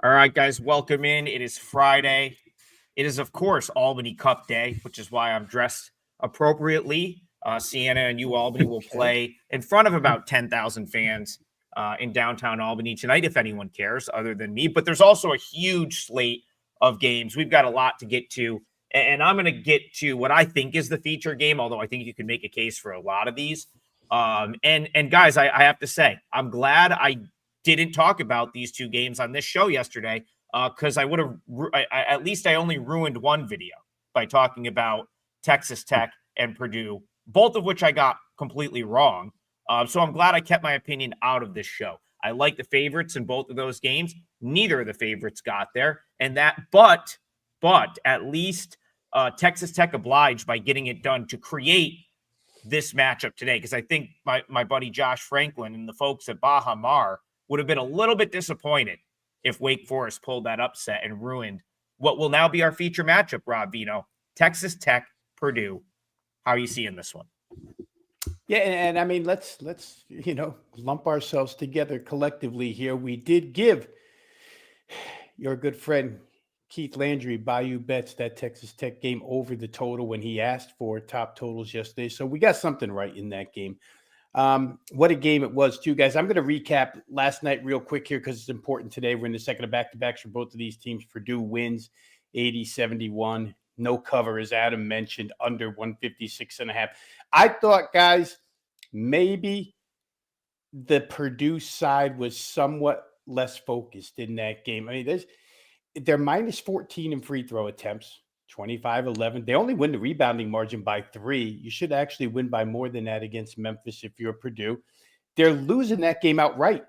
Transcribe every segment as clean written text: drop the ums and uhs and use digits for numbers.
All right, guys, welcome in. It is Friday. It is, of course, Albany Cup Day, which is why I'm dressed appropriately. Siena and Albany will play in front of about 10,000 fans in downtown Albany tonight, if anyone cares, other than me. But there's also a huge slate of games. We've got a lot to get to, and I'm going to get to what I think is the feature game, although I think you can make a case for a lot of these. And guys, I have to say, I'm glad I didn't talk about these two games on this show yesterday, because I would have, at least I only ruined one video by talking about Texas Tech and Purdue, both of which I got completely wrong. So I'm glad I kept my opinion out of this show. I like the favorites in both of those games. Neither of the favorites got there, but at least Texas Tech obliged by getting it done to create this matchup today, because I think my buddy Josh Franklin and the folks at Baha Mar would have been a little bit disappointed if Wake Forest pulled that upset and ruined what will now be our feature matchup, Rob Vino. Texas Tech, Purdue. How are you seeing this one? Yeah, and I mean, let's lump ourselves together collectively here. We did give your good friend Keith Landry Bayou Bets that Texas Tech game over the total when he asked for top totals yesterday. So we got something right in that game. What a game it was, too, guys. I'm going to recap last night real quick here because it's important today. We're in the second of back-to-backs for both of these teams. Purdue wins 80-71. No cover, as Adam mentioned, under 156.5. I thought, guys, maybe the Purdue side was somewhat less focused in that game. I mean, they're minus 14 in free throw attempts. 25-11. They only win the rebounding margin by 3. You should actually win by more than that against Memphis if you're Purdue. They're losing that game outright,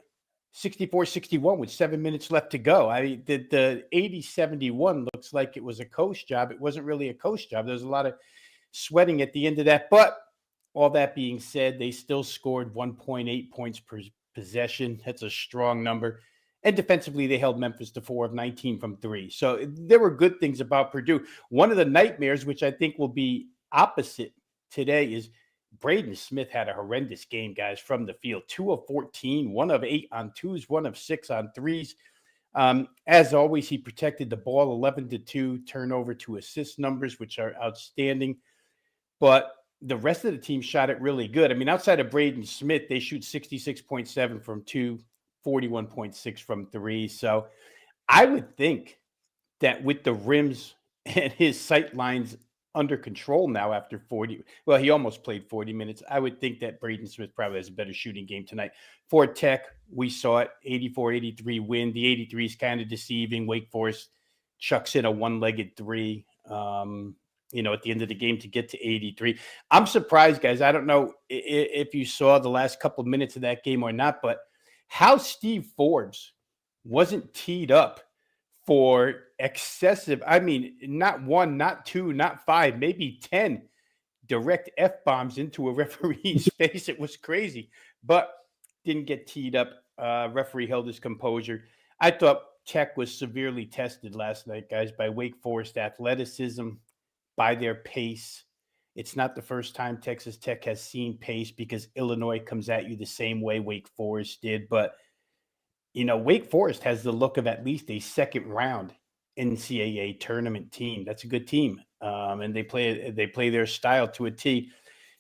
64-61 with 7 minutes left to go. I mean, the 80-71 looks like it was a coach job. It wasn't really a coach job. There's a lot of sweating at the end of that. But all that being said, they still scored 1.8 points per possession. That's a strong number. And defensively, they held Memphis to 4 of 19 from 3. So there were good things about Purdue. One of the nightmares, which I think will be opposite today, is Braden Smith had a horrendous game, guys, from the field. 2 of 14, 1 of 8 on 2s, 1 of 6 on 3s. As always, he protected the ball 11-2 turnover to assist numbers, which are outstanding. But the rest of the team shot it really good. I mean, outside of Braden Smith, they shoot 66.7 from 2. 41.6 from 3. So I would think that with the rims and his sight lines under control now after 40, well, he almost played 40 minutes. I would think that Braden Smith probably has a better shooting game tonight. For Tech, we saw it, 84-83 win. The 83 is kind of deceiving. Wake Forest chucks in a one-legged 3, at the end of the game to get to 83. I'm surprised, guys. I don't know if you saw the last couple of minutes of that game or not, but how Steve Forbes wasn't teed up for excessive, I mean, not 1, not 2, not 5, maybe 10 direct F-bombs into a referee's face. It was crazy, but didn't get teed up. Referee held his composure. I thought Tech was severely tested last night, guys, by Wake Forest athleticism, by their pace. It's not the first time Texas Tech has seen pace because Illinois comes at you the same way Wake Forest did. But, Wake Forest has the look of at least a second round NCAA tournament team. That's a good team. And they play their style to a T.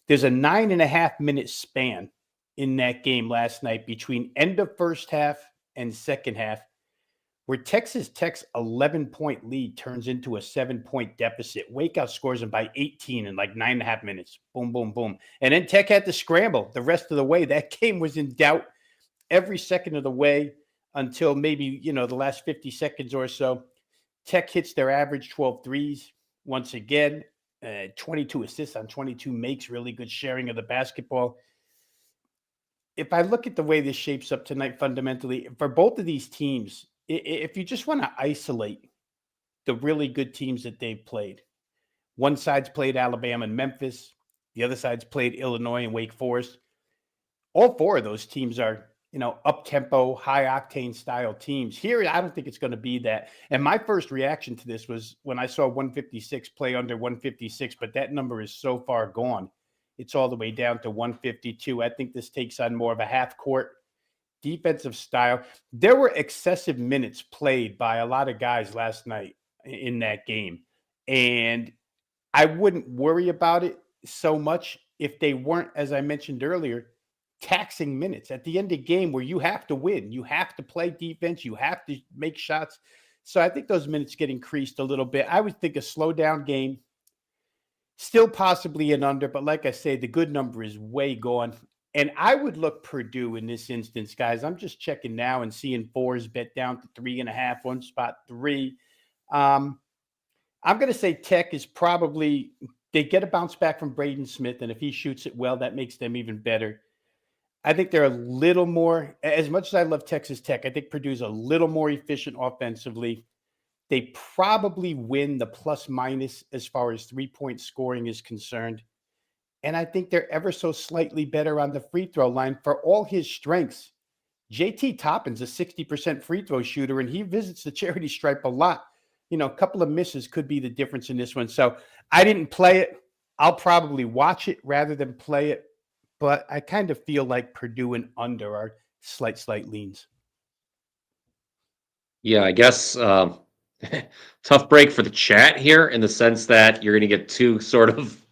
There's a 9.5-minute span in that game last night between end of first half and second half, where Texas Tech's 11-point lead turns into a 7-point deficit. Wake outscores them by 18 in like 9.5 minutes. Boom, boom, boom. And then Tech had to scramble the rest of the way. That game was in doubt every second of the way until maybe, the last 50 seconds or so. Tech hits their average 12 threes once again. 22 assists on 22 makes, really good sharing of the basketball. If I look at the way this shapes up tonight, fundamentally, for both of these teams, if you just want to isolate the really good teams that they've played, one side's played Alabama and Memphis, the other side's played Illinois and Wake Forest. All 4 of those teams are, up-tempo, high-octane style teams. Here, I don't think it's going to be that. And my first reaction to this was when I saw 156 play under 156, but that number is so far gone. It's all the way down to 152. I think this takes on more of a half-court defensive style. There were excessive minutes played by a lot of guys last night in that game. And I wouldn't worry about it so much if they weren't, as I mentioned earlier, taxing minutes at the end of the game where you have to win. You have to play defense. You have to make shots. So I think those minutes get increased a little bit. I would think a slow down game, still possibly an under, but like I say, the good number is way gone. And I would look Purdue in this instance, guys. I'm just checking now and seeing 4s bet down to 3.5, one spot 3. I'm going to say Tech is probably, they get a bounce back from Braden Smith. And if he shoots it well, that makes them even better. I think they're a little more, as much as I love Texas Tech, I think Purdue's a little more efficient offensively. They probably win the plus minus as far as 3-point scoring is concerned. And I think they're ever so slightly better on the free throw line for all his strengths. JT Toppin's a 60% free throw shooter, and he visits the charity stripe a lot. You know, a couple of misses could be the difference in this one. So I didn't play it. I'll probably watch it rather than play it. But I kind of feel like Purdue and under are slight leans. Yeah, I guess tough break for the chat here in the sense that you're going to get two sort of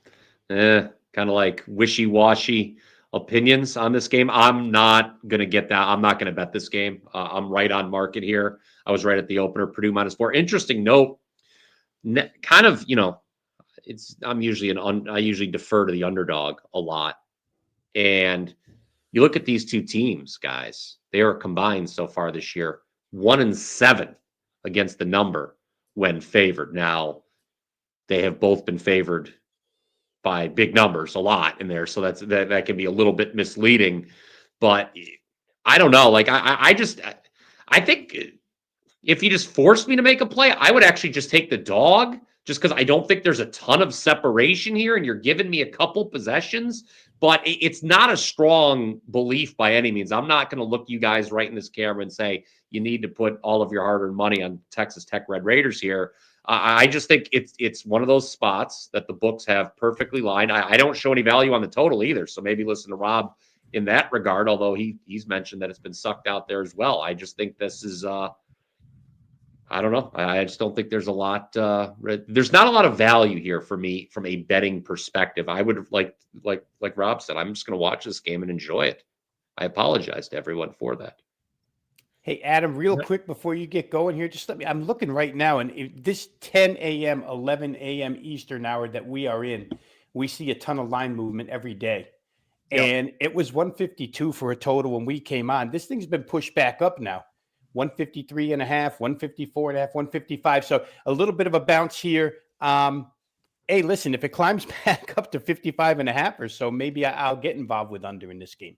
kind of like wishy-washy opinions on this game. I'm not going to get that. I'm not going to bet this game. I'm right on market here. I was right at the opener, Purdue -4. Interesting note, kind of, you know, I usually defer to the underdog a lot. And you look at these two teams, guys, they are combined so far this year 1-7 against the number when favored. Now, they have both been favored by big numbers a lot in there, so that can be a little bit misleading. But I don't know. Like I think if you just forced me to make a play, I would actually just take the dog, just because I don't think there's a ton of separation here, and you're giving me a couple possessions. But it's not a strong belief by any means. I'm not going to look you guys right in this camera and say you need to put all of your hard-earned money on Texas Tech Red Raiders here. I just think it's one of those spots that the books have perfectly lined. I don't show any value on the total either, so maybe listen to Rob in that regard, although he's mentioned that it's been sucked out there as well. I just think this is I don't know. I just don't think there's a lot. There's not a lot of value here for me from a betting perspective. I would like Rob said, I'm just going to watch this game and enjoy it. I apologize to everyone for that. Hey, Adam, real quick before you get going here, just I'm looking right now, and this 10 a.m., 11 a.m. Eastern hour that we are in, we see a ton of line movement every day. Yep. And it was 152 for a total when we came on. This thing's been pushed back up now. 153.5, 154.5, 155. So a little bit of a bounce here. Hey, listen, if it climbs back up to 55.5 or so, maybe I'll get involved with under in this game.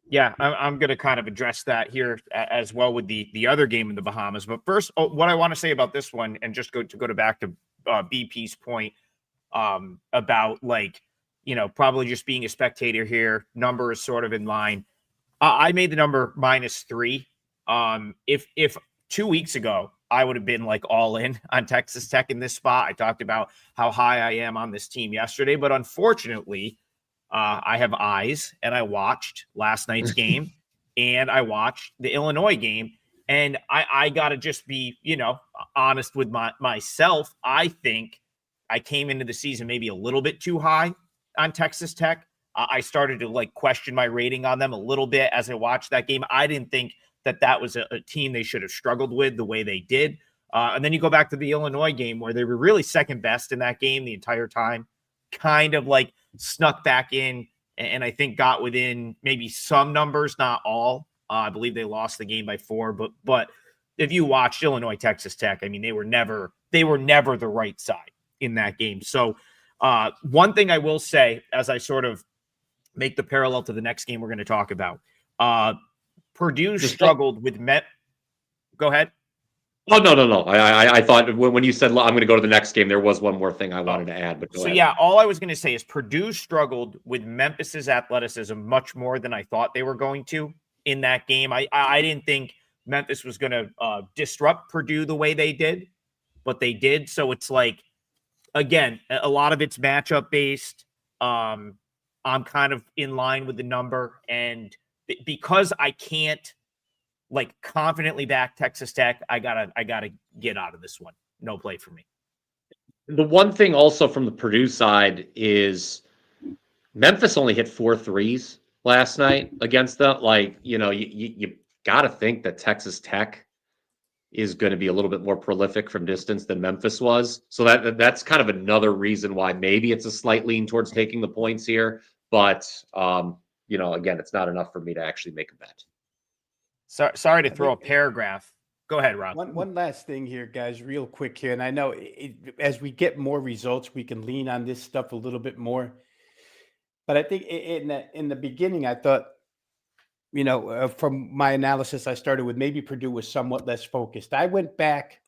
Yeah, I'm going to kind of address that here as well with the other game in the Bahamas. But first, what I want to say about this one, and just go back to BP's point about, like, you know, probably just being a spectator here. Number is sort of in line. I made the number -3. If 2 weeks ago I would have been like all in on Texas Tech in this spot, I talked about how high I am on this team yesterday, but unfortunately, I have eyes, and I watched last night's game, and I watched the Illinois game, and I got to just be, you know, honest with myself. I think I came into the season maybe a little bit too high on Texas Tech. I started to like question my rating on them a little bit as I watched that game. I didn't think that was a team they should have struggled with the way they did. And then you go back to the Illinois game where they were really second best in that game the entire time, kind of like snuck back in, and I think got within maybe some numbers, not all. I believe they lost the game by 4, but if you watched Illinois Texas Tech, I mean, they were never the right side in that game. So one thing I will say, as I sort of make the parallel to the next game we're going to talk about, Purdue struggled with Go ahead. Oh, no. I thought when you said I'm going to go to the next game, there was one more thing I wanted to add. But go ahead. Yeah, all I was going to say is Purdue struggled with Memphis's athleticism much more than I thought they were going to in that game. I didn't think Memphis was going to disrupt Purdue the way they did, but they did. So it's like, again, a lot of it's matchup based. I'm kind of in line with the number, and because I can't like confidently back Texas Tech, I gotta get out of this one. No play for me. The one thing also from the Purdue side is Memphis only hit 4 threes last night against them. Like, you got to think that Texas Tech is going to be a little bit more prolific from distance than Memphis was. So that's kind of another reason why maybe it's a slight lean towards taking the points here. But, again, it's not enough for me to actually make a bet. Sorry to throw a paragraph. Go ahead, Rob. One last thing here, guys, real quick here. And I know as we get more results, we can lean on this stuff a little bit more. But I think in the beginning, I thought, from my analysis, I started with maybe Purdue was somewhat less focused. I went back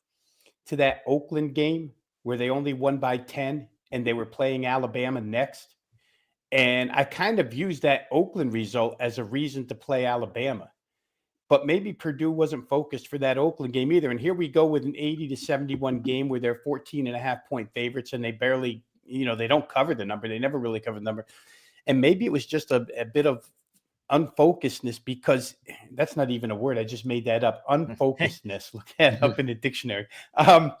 to that Oakland game where they only won by 10 and they were playing Alabama next. And I kind of used that Oakland result as a reason to play Alabama. But maybe Purdue wasn't focused for that Oakland game either. And here we go with an 80-71 game where they're 14.5-point favorites and they barely, they don't cover the number. They never really cover the number. And maybe it was just a bit of unfocusedness, because that's not even a word. I just made that up. Unfocusedness. Look that up in the dictionary. To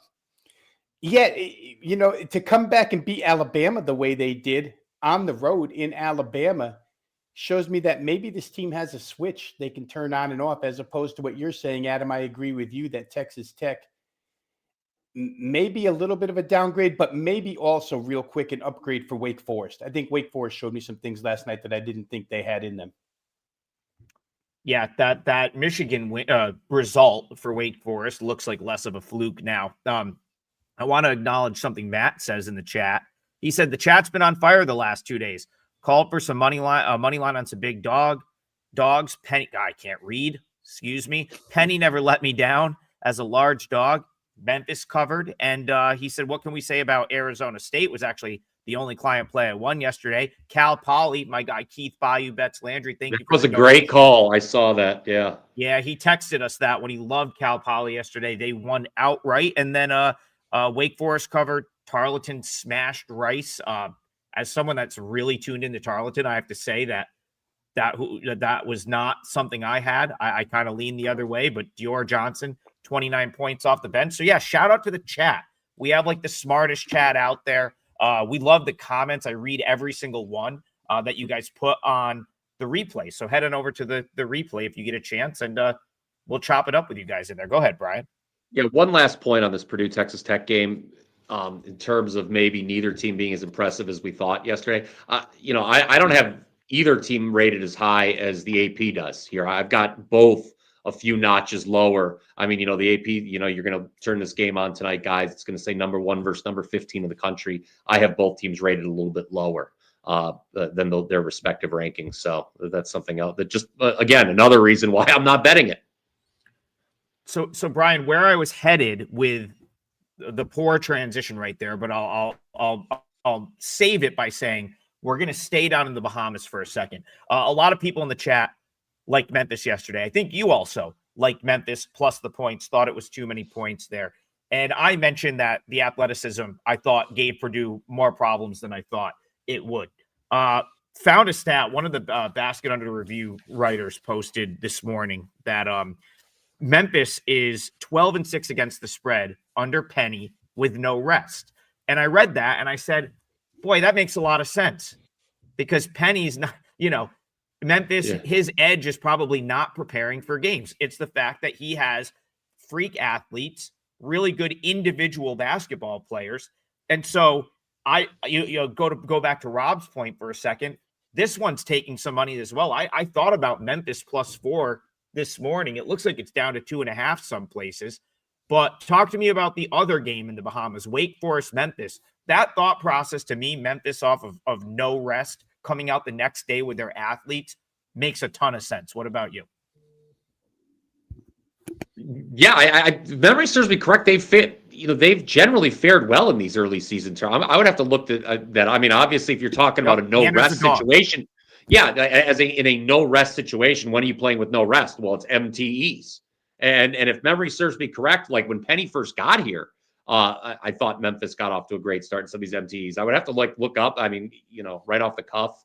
come back and beat Alabama the way they did on the road in Alabama shows me that maybe this team has a switch they can turn on and off, as opposed to what you're saying, Adam. I agree with you that Texas Tech maybe a little bit of a downgrade, but maybe also real quick an upgrade for Wake Forest. I think Wake Forest showed me some things last night that I didn't think they had in them. Yeah, that Michigan result for Wake Forest looks like less of a fluke now. I want to acknowledge something Matt says in the chat. He said the chat's been on fire the last 2 days. Called for some money line on some big dogs. Penny, I can't read. Excuse me. Penny never let me down as a large dog. Memphis covered, and he said, "What can we say about Arizona State?" Was actually the only client play I won yesterday. Cal Poly, my guy Keith Bayou Bets Landry. Thank you. It was a great call. I saw that. Yeah. Yeah, he texted us that when he loved Cal Poly yesterday. They won outright, and then Wake Forest covered. Tarleton smashed Rice. As someone that's really tuned into Tarleton, I have to say that was not something I had. I kind of leaned the other way, but Dior Johnson, 29 points off the bench. So yeah, shout out to the chat. We have like the smartest chat out there. We love the comments. I read every single one that you guys put on the replay. So head on over to the replay if you get a chance, and we'll chop it up with you guys in there. Go ahead, Brian. Yeah, one last point on this Purdue Texas Tech game. In terms of maybe neither team being as impressive as we thought yesterday. I don't have either team rated as high as the AP does here. I've got both a few notches lower. I mean, the AP, you're going to turn this game on tonight, guys. It's going to say number 1 versus number 15 in the country. I have both teams rated a little bit lower than their respective rankings. So that's something else that just, again, another reason why I'm not betting it. So Brian, where I was headed with the poor transition right there, but I'll save it by saying we're going to stay down in the Bahamas for a second. A lot of people in the chat liked Memphis yesterday. I think you also liked Memphis plus the points, thought it was too many points there. And I mentioned that the athleticism, I thought, gave Purdue more problems than I thought it would. Found a stat, one of the Basket Under Review writers posted this morning that Memphis is 12-6 against the spread under Penny with no rest. And I read that and I said, boy, that makes a lot of sense, because Penny's not, Memphis, his edge is probably not preparing for games. It's the fact that he has freak athletes, really good individual basketball players. And so go back to Rob's point for a second. This one's taking some money as well. I thought about Memphis +4 this morning. It looks like it's down to 2.5 some places. But talk to me about the other game in the Bahamas, Wake Forest, Memphis. That thought process to me, Memphis off of no rest, coming out the next day with their athletes, makes a ton of sense. What about you? Yeah, I memory serves me correct. They've generally fared well in these early season terms. I would have to look at that. I mean, obviously, if you're talking about a no rest situation, yeah, in a no rest situation, when are you playing with no rest? Well, it's MTEs. And if memory serves me correct, like when Penny first got here, I thought Memphis got off to a great start in some of these MTEs. I would have to look up. I mean, right off the cuff.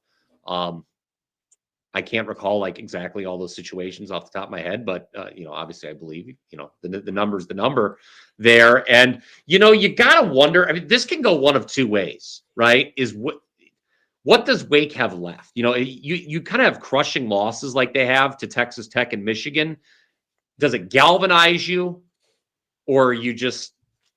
I can't recall like exactly all those situations off the top of my head, but obviously I believe, the number's the number there. And, you got to wonder, I mean, this can go one of two ways, right? What does Wake have left? You kind of have crushing losses like they have to Texas Tech and Michigan. Does it galvanize you, or you just,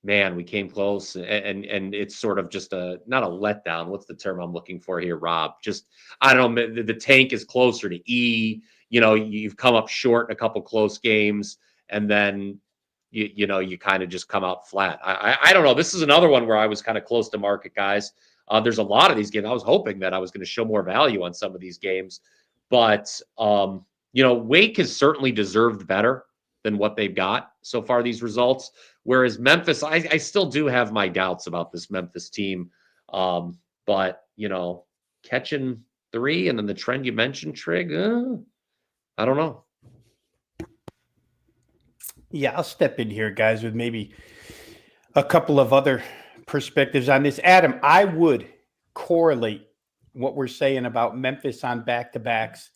man, we came close, and it's sort of just not a letdown. What's the term I'm looking for here, Rob? Just, I don't know, the tank is closer to E. You've come up short in a couple close games, and then you kind of just come out flat. I don't know. This is another one where I was kind of close to market, guys. There's a lot of these games. I was hoping that I was going to show more value on some of these games, but Wake has certainly deserved better than what they've got so far, these results. Whereas Memphis, I still do have my doubts about this Memphis team. But, catching 3 and then the trend you mentioned, Trig, I don't know. Yeah, I'll step in here, guys, with maybe a couple of other perspectives on this. Adam, I would correlate what we're saying about Memphis on back-to-backs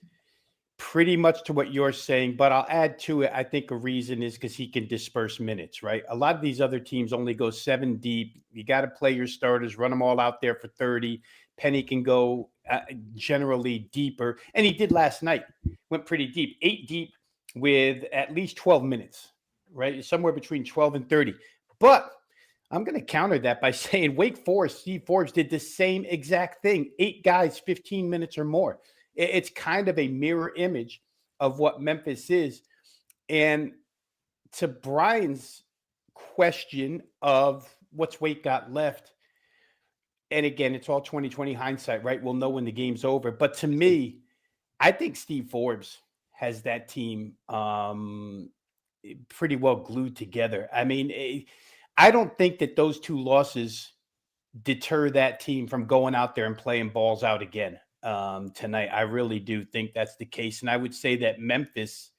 pretty much to what you're saying, but I'll add to it. I think a reason is because he can disperse minutes, right? A lot of these other teams only go 7 deep. You got to play your starters, run them all out there for 30. Penny can go generally deeper, and he did last night. Went pretty deep, 8 deep with at least 12 minutes, right? Somewhere between 12 and 30. But I'm going to counter that by saying Wake Forest, Steve Forbes did the same exact thing. 8 guys, 15 minutes or more. It's kind of a mirror image of what Memphis is. And to Brian's question of what's Wake got left, and again, it's all 2020 hindsight, right? We'll know when the game's over. But to me, I think Steve Forbes has that team pretty well glued together. I mean, I don't think that those 2 losses deter that team from going out there and playing balls out again. Tonight. I really do think that's the case. And I would say that Memphis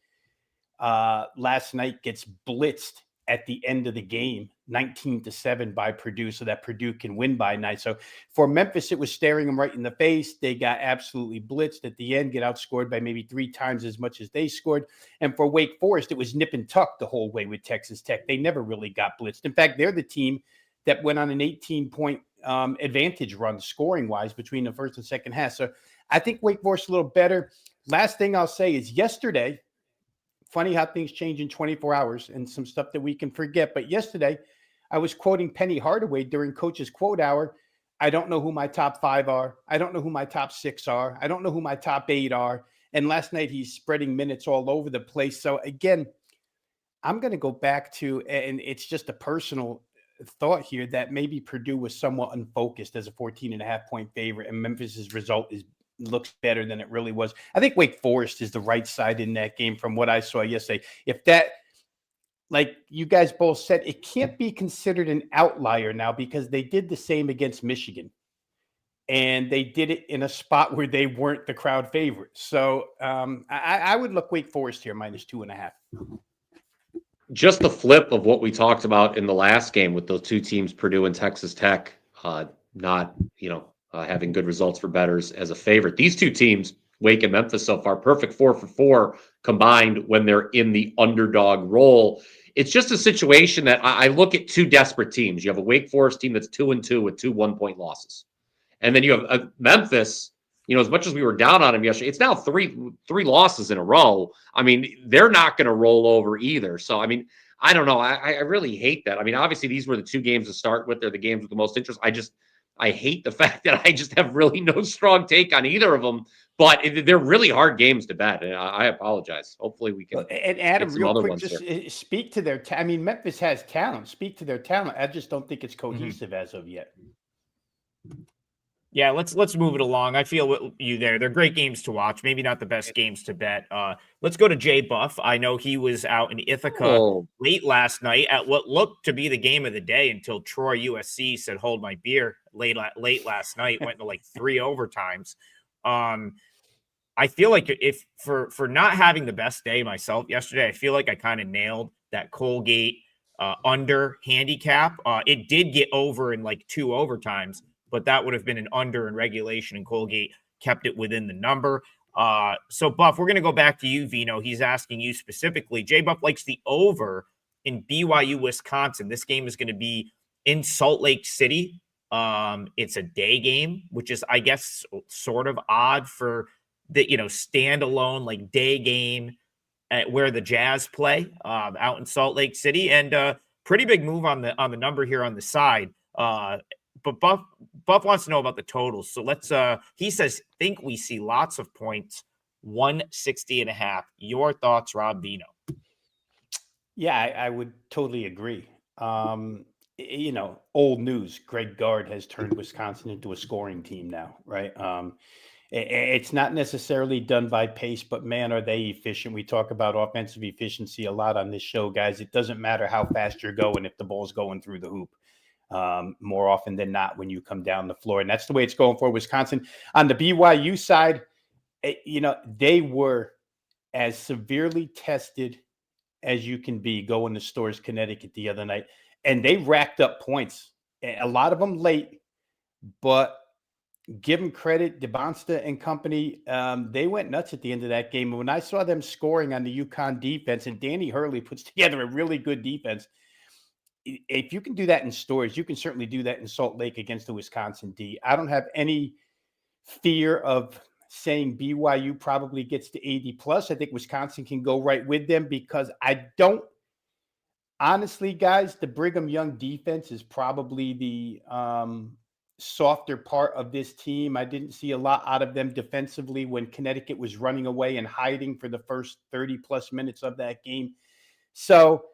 last night gets blitzed at the end of the game, 19-7 by Purdue, so that Purdue can win by night. So for Memphis, it was staring them right in the face. They got absolutely blitzed at the end, get outscored by maybe 3 times as much as they scored. And for Wake Forest, it was nip and tuck the whole way with Texas Tech. They never really got blitzed. In fact, they're the team that went on an 18-point advantage run scoring wise between the first and second half. So I think Wake Forest a little better. Last thing I'll say is yesterday, funny how things change in 24 hours and some stuff that we can forget. But yesterday I was quoting Penny Hardaway during Coach's Quote Hour. I don't know who my top 5 are. I don't know who my top 6 are. I don't know who my top 8 are. And last night he's spreading minutes all over the place. So again, I'm going to go back to, and it's just a personal thought here, that maybe Purdue was somewhat unfocused as a 14.5-point favorite, and Memphis's result looks better than it really was. I think Wake Forest is the right side in that game from what I saw yesterday. If that, like you guys both said, it can't be considered an outlier now because they did the same against Michigan, and they did it in a spot where they weren't the crowd favorite. So I would look Wake Forest here -2.5. Just the flip of what we talked about in the last game with those 2 teams, Purdue and Texas Tech, not, having good results for bettors as a favorite. These 2 teams, Wake and Memphis so far, perfect 4 for 4 combined when they're in the underdog role. It's just a situation that I look at 2 desperate teams. You have a Wake Forest team that's 2-2 with 2 1-point losses. And then you have a Memphis, as much as we were down on them yesterday, it's now three losses in a row. I mean, they're not going to roll over either. So, I mean, I don't know. I really hate that. I mean, obviously, these were the 2 games to start with. They're the games with the most interest. I hate the fact that I just have really no strong take on either of them. But they're really hard games to bet. And I apologize. Hopefully, we can. And Adam, get some real other quick, ones just here. speak to their. I mean, Memphis has talent. Speak to their talent. I just don't think it's cohesive as of yet. Yeah, let's move it along. I feel you there. They're great games to watch. Maybe not the best games to bet. Let's go to Jay Buff. I know he was out in Ithaca late last night at what looked to be the game of the day until Troy USC said, "Hold my beer." Late last night, went to like 3 overtimes. I feel like if for not having the best day myself yesterday, I feel like I kind of nailed that Colgate under handicap. It did get over in like 2 overtimes, but that would have been an under in regulation, and Colgate kept it within the number. So Buff, we're going to go back to you, Vino. He's asking you specifically. J Buff likes the over in BYU, Wisconsin. This game is going to be in Salt Lake City. It's a day game, which is, I guess, sort of odd for the, standalone like day game at where the Jazz play out in Salt Lake City, and pretty big move on the number here on the side. But Buff wants to know about the totals. So let's he says, think we see lots of points, 160.5. Your thoughts, Rob Vino? Yeah, I would totally agree. Old news. Greg Gard has turned Wisconsin into a scoring team now, right? It's not necessarily done by pace, but man, are they efficient. We talk about offensive efficiency a lot on this show, guys. It doesn't matter how fast you're going if the ball's going through the hoop. More often than not when you come down the floor. And that's the way it's going for Wisconsin. On the BYU side, they were as severely tested as you can be going to Storrs, Connecticut the other night. And they racked up points, a lot of them late, but give them credit, DeBonsta and company, they went nuts at the end of that game. And when I saw them scoring on the UConn defense, and Danny Hurley puts together a really good defense, if you can do that in Storrs, you can certainly do that in Salt Lake against the Wisconsin D. I don't have any fear of saying BYU probably gets to 80 plus. I think Wisconsin can go right with them because I don't honestly, guys, the Brigham Young defense is probably the softer part of this team. I didn't see a lot out of them defensively when Connecticut was running away and hiding for the first 30 plus minutes of that game. So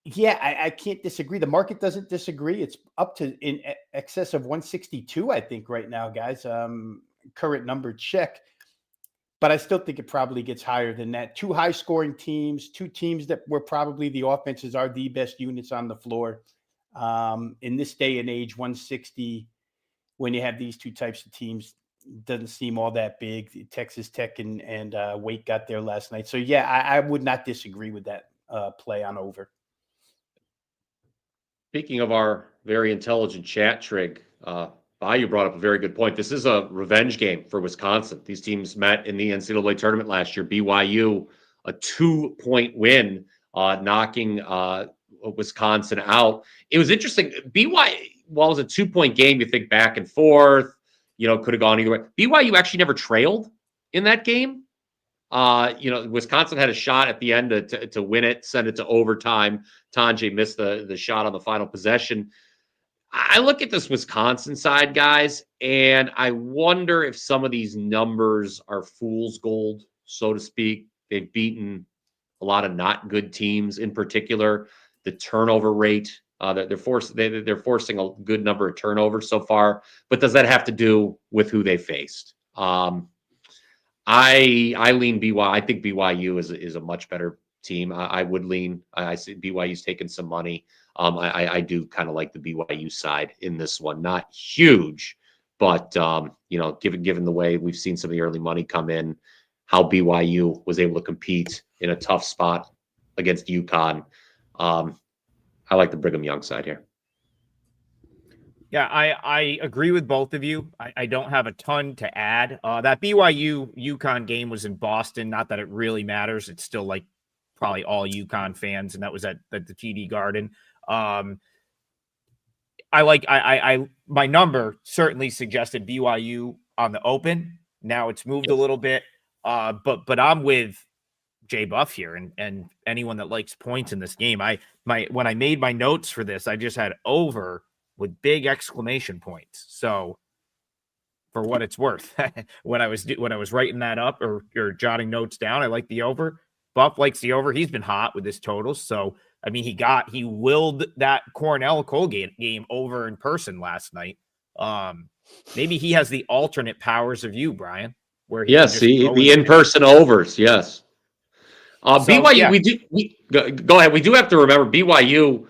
yeah, I can't disagree. The market doesn't disagree. It's up to in excess of 162, I think, right now, guys. Current number check. But I still think it probably gets higher than that. Two high-scoring teams, two teams that were probably the offenses are the best units on the floor. In this day and age, 160, when you have these two types of teams, doesn't seem all that big. Texas Tech and Wake got there last night. So, yeah, I would not disagree with that play on over. Speaking of our very intelligent chat, Trig, Bayou brought up a very good point. This is a revenge game for Wisconsin. These teams met in the NCAA tournament last year. BYU, a 2-point win, knocking Wisconsin out. It was interesting. BYU, while it was a 2-point game, you think back and forth, could have gone either way. BYU actually never trailed in that game. Wisconsin had a shot at the end to win it, send it to overtime. Tanjay missed the shot on the final possession. I look at this Wisconsin side, guys, and I wonder if some of these numbers are fool's gold, so to speak. They've beaten a lot of not good teams, in particular. The turnover rate, they're forcing a good number of turnovers so far. But does that have to do with who they faced? I lean BYU. I think BYU is a much better team. I would lean. I see BYU's taking some money. I do kind of like the BYU side in this one. Not huge, but given the way we've seen some of the early money come in, how BYU was able to compete in a tough spot against UConn, I like the Brigham Young side here. Yeah, I agree with both of you. I don't have a ton to add. That BYU UConn game was in Boston. Not that it really matters. It's still like probably all UConn fans, and that was at the TD Garden. My number certainly suggested BYU on the open. Now it's moved a little bit, but I'm with J Buff here, and anyone that likes points in this game. When I made my notes for this, I just had over with big exclamation points. So for what it's worth, when I was writing that up or jotting notes down, I like the over. Buff likes the over. He's been hot with his totals. So, I mean, he willed that Cornell-Colgate game over in person last night. Maybe he has the alternate powers of you, Brian, where he the in-person overs. Yes. BYU, yeah. Go ahead. We do have to remember BYU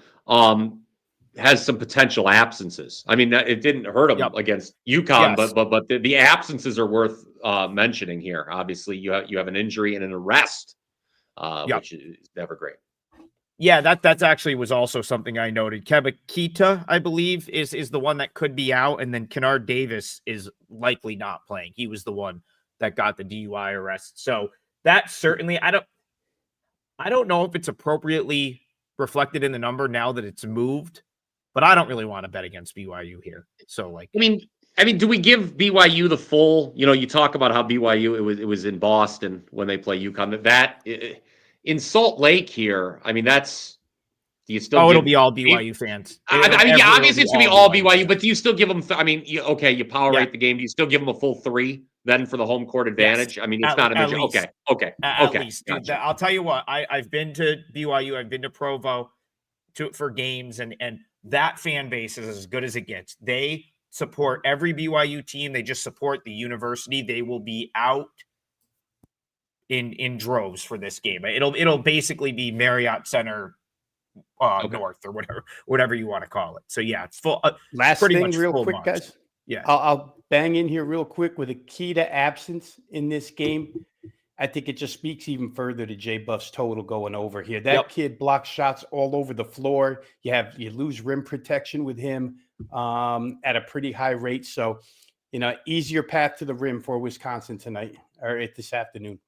has some potential absences. I mean, it didn't hurt them against UConn, yes. but the absences are worth mentioning here. Obviously, you have an injury and an arrest, which is never great. Yeah, that's actually was also something I noted. Kebakita, I believe, is the one that could be out, and then Kennard Davis is likely not playing. He was the one that got the DUI arrest. So that certainly, I don't know if it's appropriately reflected in the number now that it's moved, but I don't really want to bet against BYU here. So like, I mean, do we give BYU the full? You talk about how BYU it was in Boston when they play UConn. That in Salt Lake here. I mean, that's do you still? Oh, it'll be all BYU fans. Yeah, obviously it's gonna be all BYU, but do you still give them? You power rate the game. Do you still give them a full 3 then for the home court advantage? Yes. I mean, it's not a major. Okay. At least, dude, gotcha. I'll tell you what. I've been to BYU. I've been to Provo for games, and that fan base is as good as it gets. They support every BYU team. They just support the university. They will be out in droves for this game. It'll basically be Marriott Center North or whatever you want to call it. So yeah, it's full. Last thing, real quick, guys. Yeah, I'll bang in here real quick with a key to absence in this game. I think it just speaks even further to Jay Buff's total going over here. That kid blocks shots all over the floor. You lose rim protection with him at a pretty high rate. So, easier path to the rim for Wisconsin tonight or this afternoon.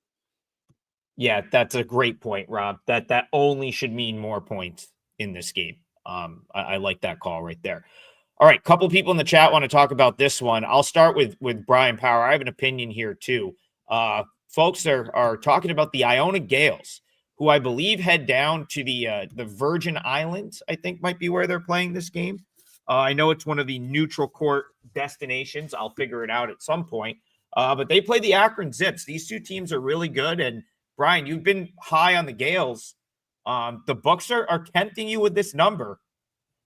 Yeah, that's a great point, Rob. That only should mean more points in this game. I like that call right there. All right, couple people in the chat want to talk about this one. I'll start with Brian Power. I have an opinion here too. Folks are talking about the Iona Gales, who I believe head down to the Virgin Islands, I think might be where they're playing this game. I know it's one of the neutral court destinations. I'll figure it out at some point. But they play the Akron Zips. These two teams are really good. And Brian, you've been high on the Gales. The books are tempting you with this number.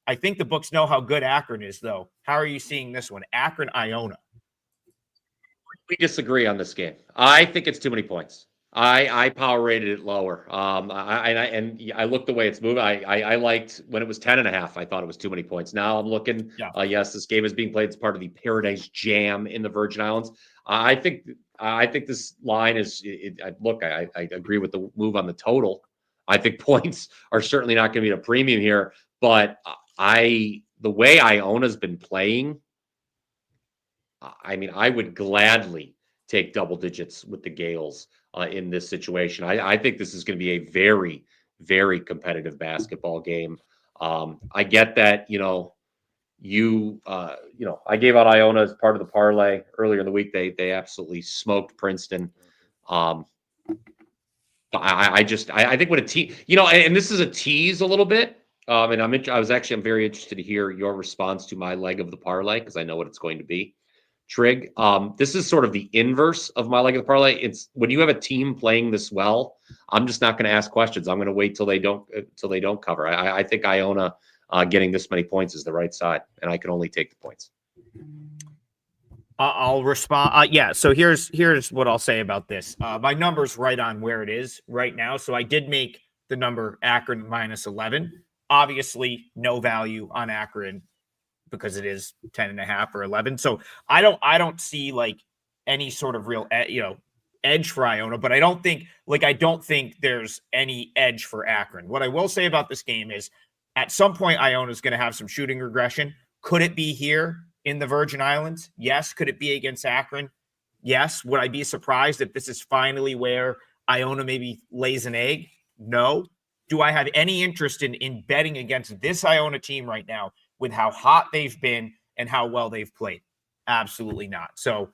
I think the books know how good Akron is, though. How are you seeing this one? Akron, Iona. We disagree on this game. I think it's too many points. I power rated it lower. I looked the way it's moving. I liked when it was 10.5. I thought it was too many points. Now I'm looking. Yeah. Yes, this game is being played as part of the Paradise Jam in the Virgin Islands. I think this line is. I agree with the move on the total. I think points are certainly not going to be a premium here. But the way Iona's been playing. I mean, I would gladly take double digits with the Gales in this situation. I think this is going to be a very, very competitive basketball game. I get that, I gave out Iona as part of the parlay earlier in the week. They absolutely smoked Princeton. I think what a team, and this is a tease a little bit. And I'm very interested to hear your response to my leg of the parlay because I know what it's going to be. Trig, this is sort of the inverse of my leg of the parlay. It's when you have a team playing this well, I'm just not going to ask questions. I'm going to wait till they don't cover. I think Iona getting this many points is the right side, and I can only take the points. I'll respond. Yeah. So here's what I'll say about this. My number's right on where it is right now. So I did make the number Akron -11. Obviously, no value on Akron because it is 10.5 or 11. So I don't see like any sort of real, edge for Iona, but I don't think there's any edge for Akron. What I will say about this game is at some point, Iona is going to have some shooting regression. Could it be here in the Virgin Islands? Yes. Could it be against Akron? Yes. Would I be surprised if this is finally where Iona maybe lays an egg? No. Do I have any interest in betting against this Iona team right now with how hot they've been and how well they've played? Absolutely not. So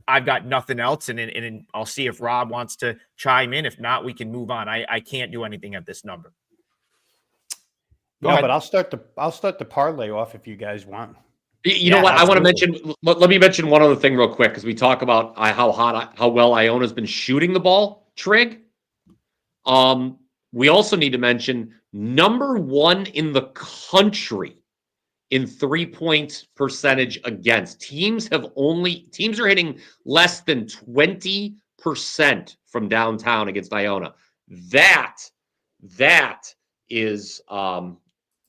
I've got nothing else, and I'll see if Rob wants to chime in. If not, we can move on. I can't do anything at this number. Go ahead. But I'll start the parlay off if you guys want. You know what? Absolutely. I want to mention. Let me mention one other thing real quick because we talk about how well Iona's been shooting the ball. Trig. We also need to mention number 1 in the country in 3-point percentage against. Teams are hitting less than 20% from downtown against Iona. That is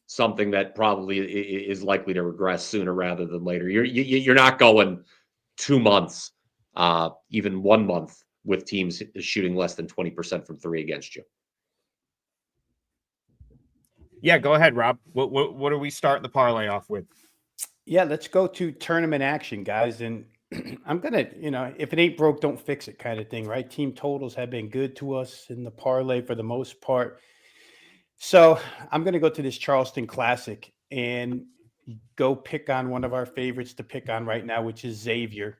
something that probably is likely to regress sooner rather than later. You're not going 2 months, even 1 month with teams shooting less than 20% from 3 against you. Yeah, go ahead, Rob. What are we starting the parlay off with? Yeah, let's go to tournament action, guys. And I'm gonna, if it ain't broke, don't fix it kind of thing, right? Team totals have been good to us in the parlay for the most part. So I'm gonna go to this Charleston Classic and go pick on one of our favorites to pick on right now, which is Xavier,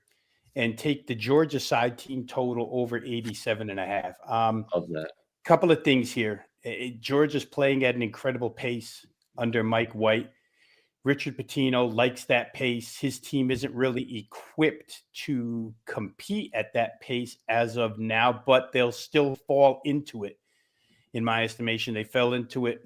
and take the Georgia side team total over 87.5. Of that. Couple of things here. Georgia's playing at an incredible pace under Mike White. Richard Pitino likes that pace. His team isn't really equipped to compete at that pace as of now, but they'll still fall into it. In my estimation, they fell into it,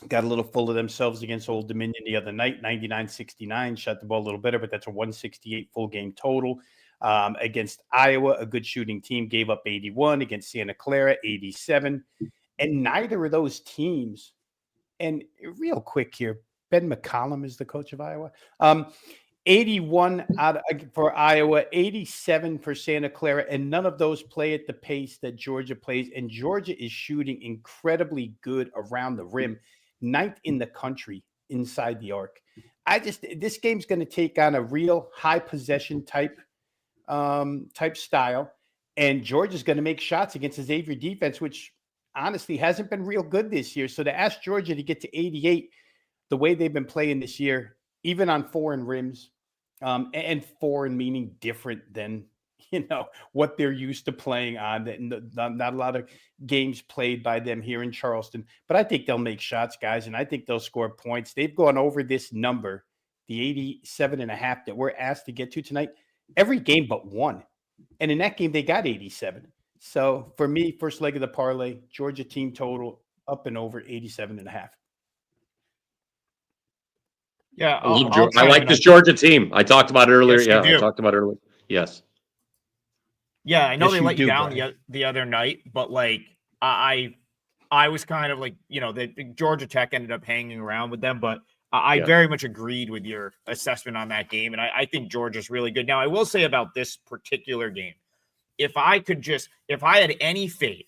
got a little full of themselves against Old Dominion the other night, 99-69, shot the ball a little better, but that's a 168 full game total. Against Iowa, a good shooting team, gave up 81. Against Santa Clara, 87. And neither of those teams, and real quick here, Ben McCollum is the coach of Iowa. 81 for Iowa, 87 for Santa Clara, and none of those play at the pace that Georgia plays. And Georgia is shooting incredibly good around the rim, 9th in the country inside the arc. This game's going to take on a real high possession type style, and Georgia's going to make shots against the Xavier defense, which honestly hasn't been real good this year. So to ask Georgia to get to 88, the way they've been playing this year, even on foreign rims, and foreign meaning different than what they're used to playing on. Not a lot of games played by them here in Charleston, but I think they'll make shots, guys, and I think they'll score points. They've gone over this number, the 87.5 that we're asked to get to tonight, every game but one. And in that game, they got 87. So for me, first leg of the parlay, Georgia team total up and over 87.5. Yeah, I like this Georgia team. I talked about it earlier. Yes, I talked about it earlier. Yes. Yeah, I know they let you down Brian. the other night, but I was kind of the Georgia Tech ended up hanging around with them, but I very much agreed with your assessment on that game, and I think Georgia's really good. Now, I will say about this particular game, if I had any faith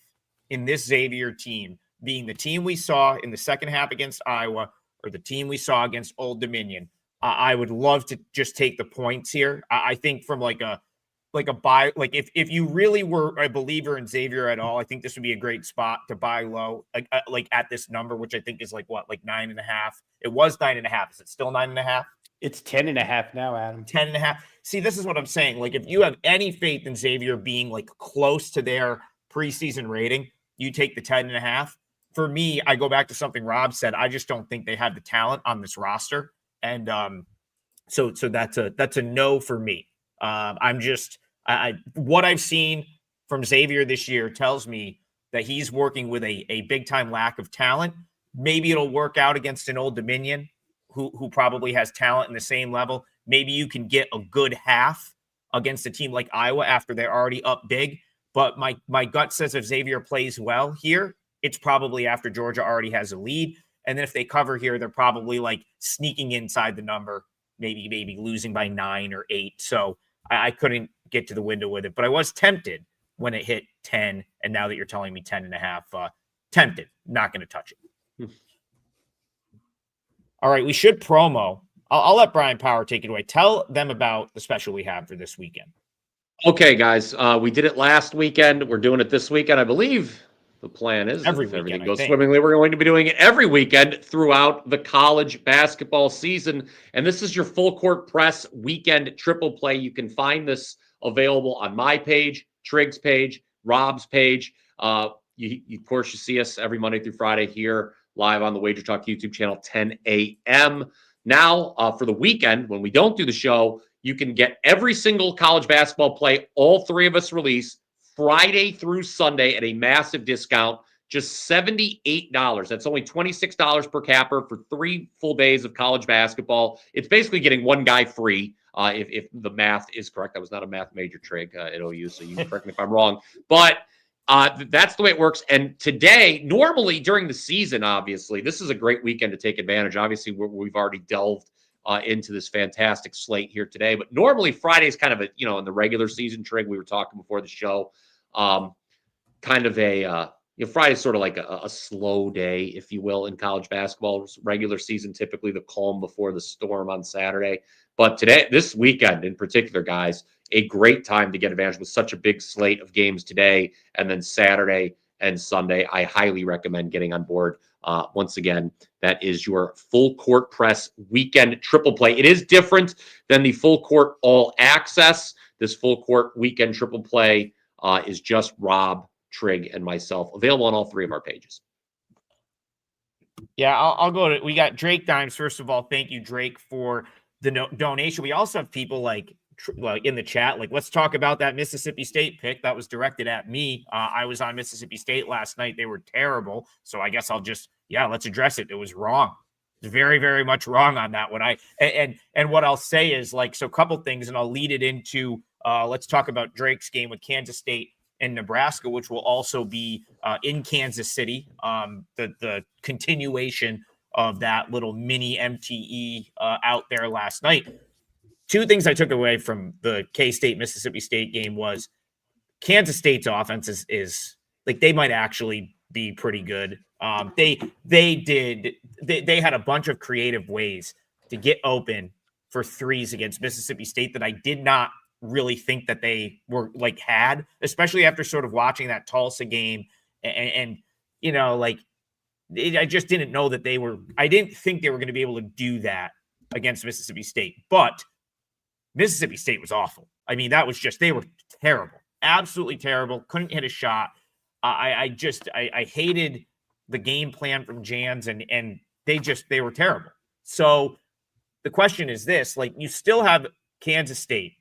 in this Xavier team being the team we saw in the second half against Iowa or the team we saw against Old Dominion, I would love to just take the points here. I think from if you really were a believer in Xavier at all, I think this would be a great spot to buy low, at this number, which I think is 9.5. It was 9.5. Is it still 9.5? It's 10.5 now, Adam. 10.5. See, this is what I'm saying. If you have any faith in Xavier being close to their preseason rating, you take the 10.5. For me, I go back to something Rob said. I just don't think they have the talent on this roster, and so that's a no for me. What I've seen from Xavier this year tells me that he's working with a big time lack of talent. Maybe it'll work out against an Old Dominion who probably has talent in the same level. Maybe you can get a good half against a team like Iowa after they're already up big. But my gut says if Xavier plays well here, it's probably after Georgia already has a lead. And then if they cover here, they're probably sneaking inside the number, maybe losing by 9 or 8. So I couldn't get to the window with it, but I was tempted when it hit 10. And now that you're telling me 10.5, tempted, not going to touch it. All right. We should promo. I'll let Brian Power take it away. Tell them about the special we have for this weekend. Okay, guys. We did it last weekend. We're doing it this weekend. I believe the plan is, every if weekend, everything goes swimmingly, we're going to be doing it every weekend throughout the college basketball season. And this is your full court press weekend triple play. You can find this available on my page, Trig's page, Rob's page. Of course, you see us every Monday through Friday here live on the Wager Talk YouTube channel, 10 a.m. Now, for the weekend, when we don't do the show, you can get every single college basketball play all three of us release Friday through Sunday at a massive discount, just $78. That's only $26 per capper for 3 full days of college basketball. It's basically getting one guy free, if the math is correct. I was not a math major, Trig, at OU, so you can correct me if I'm wrong. But that's the way it works. And today, normally during the season, obviously, this is a great weekend to take advantage. Obviously, we've already delved into this fantastic slate here today. But normally Friday is kind of in the regular season, Trig, we were talking before the show, kind of a Friday's sort of like a slow day, if you will, in college basketball. Regular season, typically the calm before the storm on Saturday. But this weekend in particular, guys, a great time to get advantage with such a big slate of games today and then Saturday and Sunday. I highly recommend getting on board. Once again, that is your full court press weekend triple play. It is different than the full court all access. This full court weekend triple play is just Rob, Trig, and myself, available on all three of our pages. Yeah, I'll go to. We got Drake Dimes. First of all, thank you, Drake, for the donation. We also have people like in the chat, like, let's talk about that Mississippi State pick that was directed at me. I was on Mississippi State last night. They were terrible. So I guess let's address it. It was wrong. It's very, very much wrong on that one. And what I'll say is, like, so a couple things, and I'll lead it into let's talk about Drake's game with Kansas State and Nebraska, which will also be in Kansas City. The continuation of that little mini MTE out there last night. Two things I took away from the K-State Mississippi State game was Kansas State's offense is like, they might actually be pretty good. They had a bunch of creative ways to get open for threes against Mississippi State that I did not really think that they were had, especially after sort of watching that Tulsa game. And I just didn't know that I didn't think they were going to be able to do that against Mississippi State, but Mississippi State was awful. I mean, they were terrible, absolutely terrible. Couldn't hit a shot. I hated the game plan from Jans, and they were terrible. So the question is this, you still have Kansas State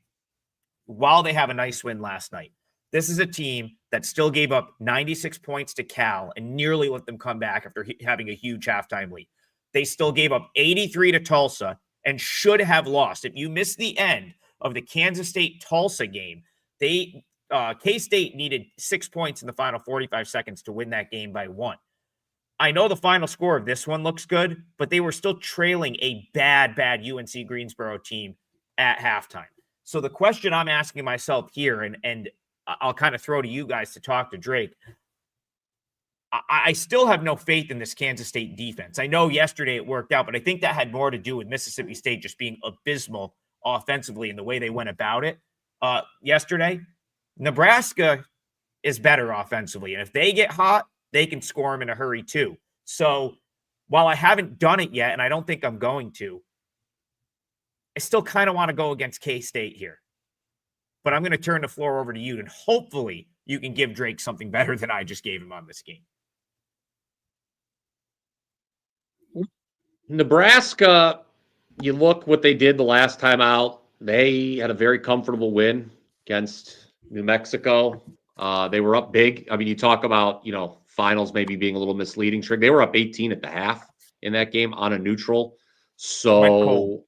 while they have a nice win last night. This is a team that still gave up 96 points to Cal and nearly let them come back after having a huge halftime lead. They still gave up 83 to Tulsa and should have lost. If you missed the end of the Kansas State-Tulsa game, K-State needed 6 points in the final 45 seconds to win that game by 1. I know the final score of this one looks good, but they were still trailing a bad UNC Greensboro team at halftime. So the question I'm asking myself here, and I'll kind of throw to you guys to talk to Drake, I still have no faith in this Kansas State defense. I know yesterday it worked out, but I think that had more to do with Mississippi State just being abysmal offensively in the way they went about it yesterday. Nebraska is better offensively, and if they get hot, they can score them in a hurry too. So while I haven't done it yet, and I don't think I'm going to, I still kind of want to go against K-State here. But I'm going to turn the floor over to you, and hopefully you can give Drake something better than I just gave him on this game. Nebraska, you look what they did the last time out. They had a very comfortable win against New Mexico. They were up big. I mean, you talk about, finals maybe being a little misleading. Trick. They were up 18 at the half in that game on a neutral. So,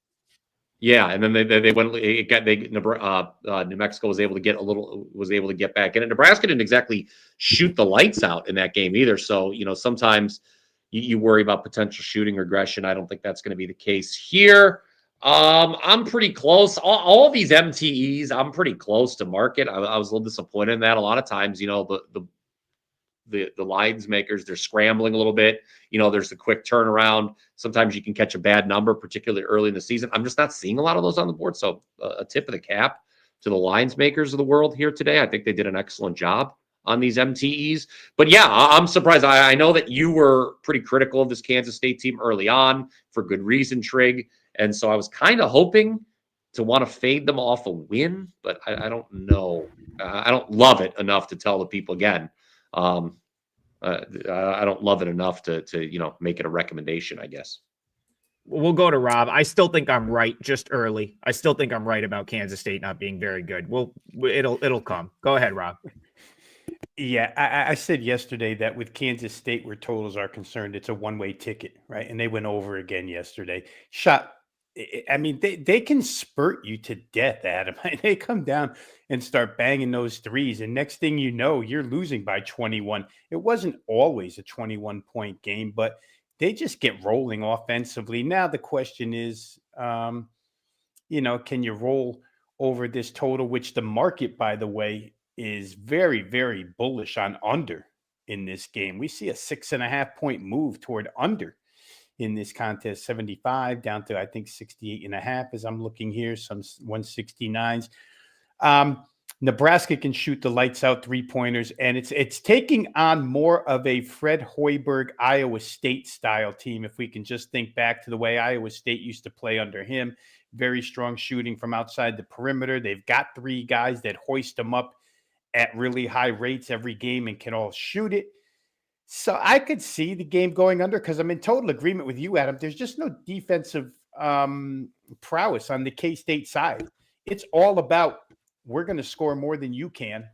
yeah, and then they went. New Mexico was able to get back in, and Nebraska didn't exactly shoot the lights out in that game either. So, sometimes you worry about potential shooting regression. I don't think that's going to be the case here. I'm pretty close. All of these MTEs, I'm pretty close to market. I was a little disappointed in that. A lot of times, the lines makers, they're scrambling a little bit. There's the quick turnaround. Sometimes you can catch a bad number, particularly early in the season. I'm just not seeing a lot of those on the board. So a tip of the cap to the lines makers of the world here today. I think they did an excellent job on these MTEs. But yeah, I'm surprised. I know that you were pretty critical of this Kansas State team early on for good reason, Trig. And so I was kind of hoping to want to fade them off a win, but I don't know. I don't love it enough to tell the people again. I don't love it enough to make it a recommendation, I guess. We'll go to Rob. I still think I'm right just early. I still think I'm right about Kansas State not being very good. It'll come. Go ahead, Rob. Yeah, I said yesterday that with Kansas State, where totals are concerned, it's a one-way ticket, right? And they went over again yesterday. I mean, they can spurt you to death, Adam. They come down and start banging those threes, and next thing you know, you're losing by 21. It wasn't always a 21-point game, but they just get rolling offensively. Now the question is, can you roll over this total, which the market, by the way, is very, very bullish on under in this game. We see a 6.5-point move toward under in this contest, 75 down to, I think, 68.5 as I'm looking here, some 169s. Nebraska can shoot the lights out 3-pointers, and it's taking on more of a Fred Hoiberg, Iowa State style team. If we can just think back to the way Iowa State used to play under him, very strong shooting from outside the perimeter. They've got 3 guys that hoist them up at really high rates every game and can all shoot it. So I could see the game going under because I'm in total agreement with you, Adam. There's just no defensive prowess on the K-State side. It's all about, we're going to score more than you can.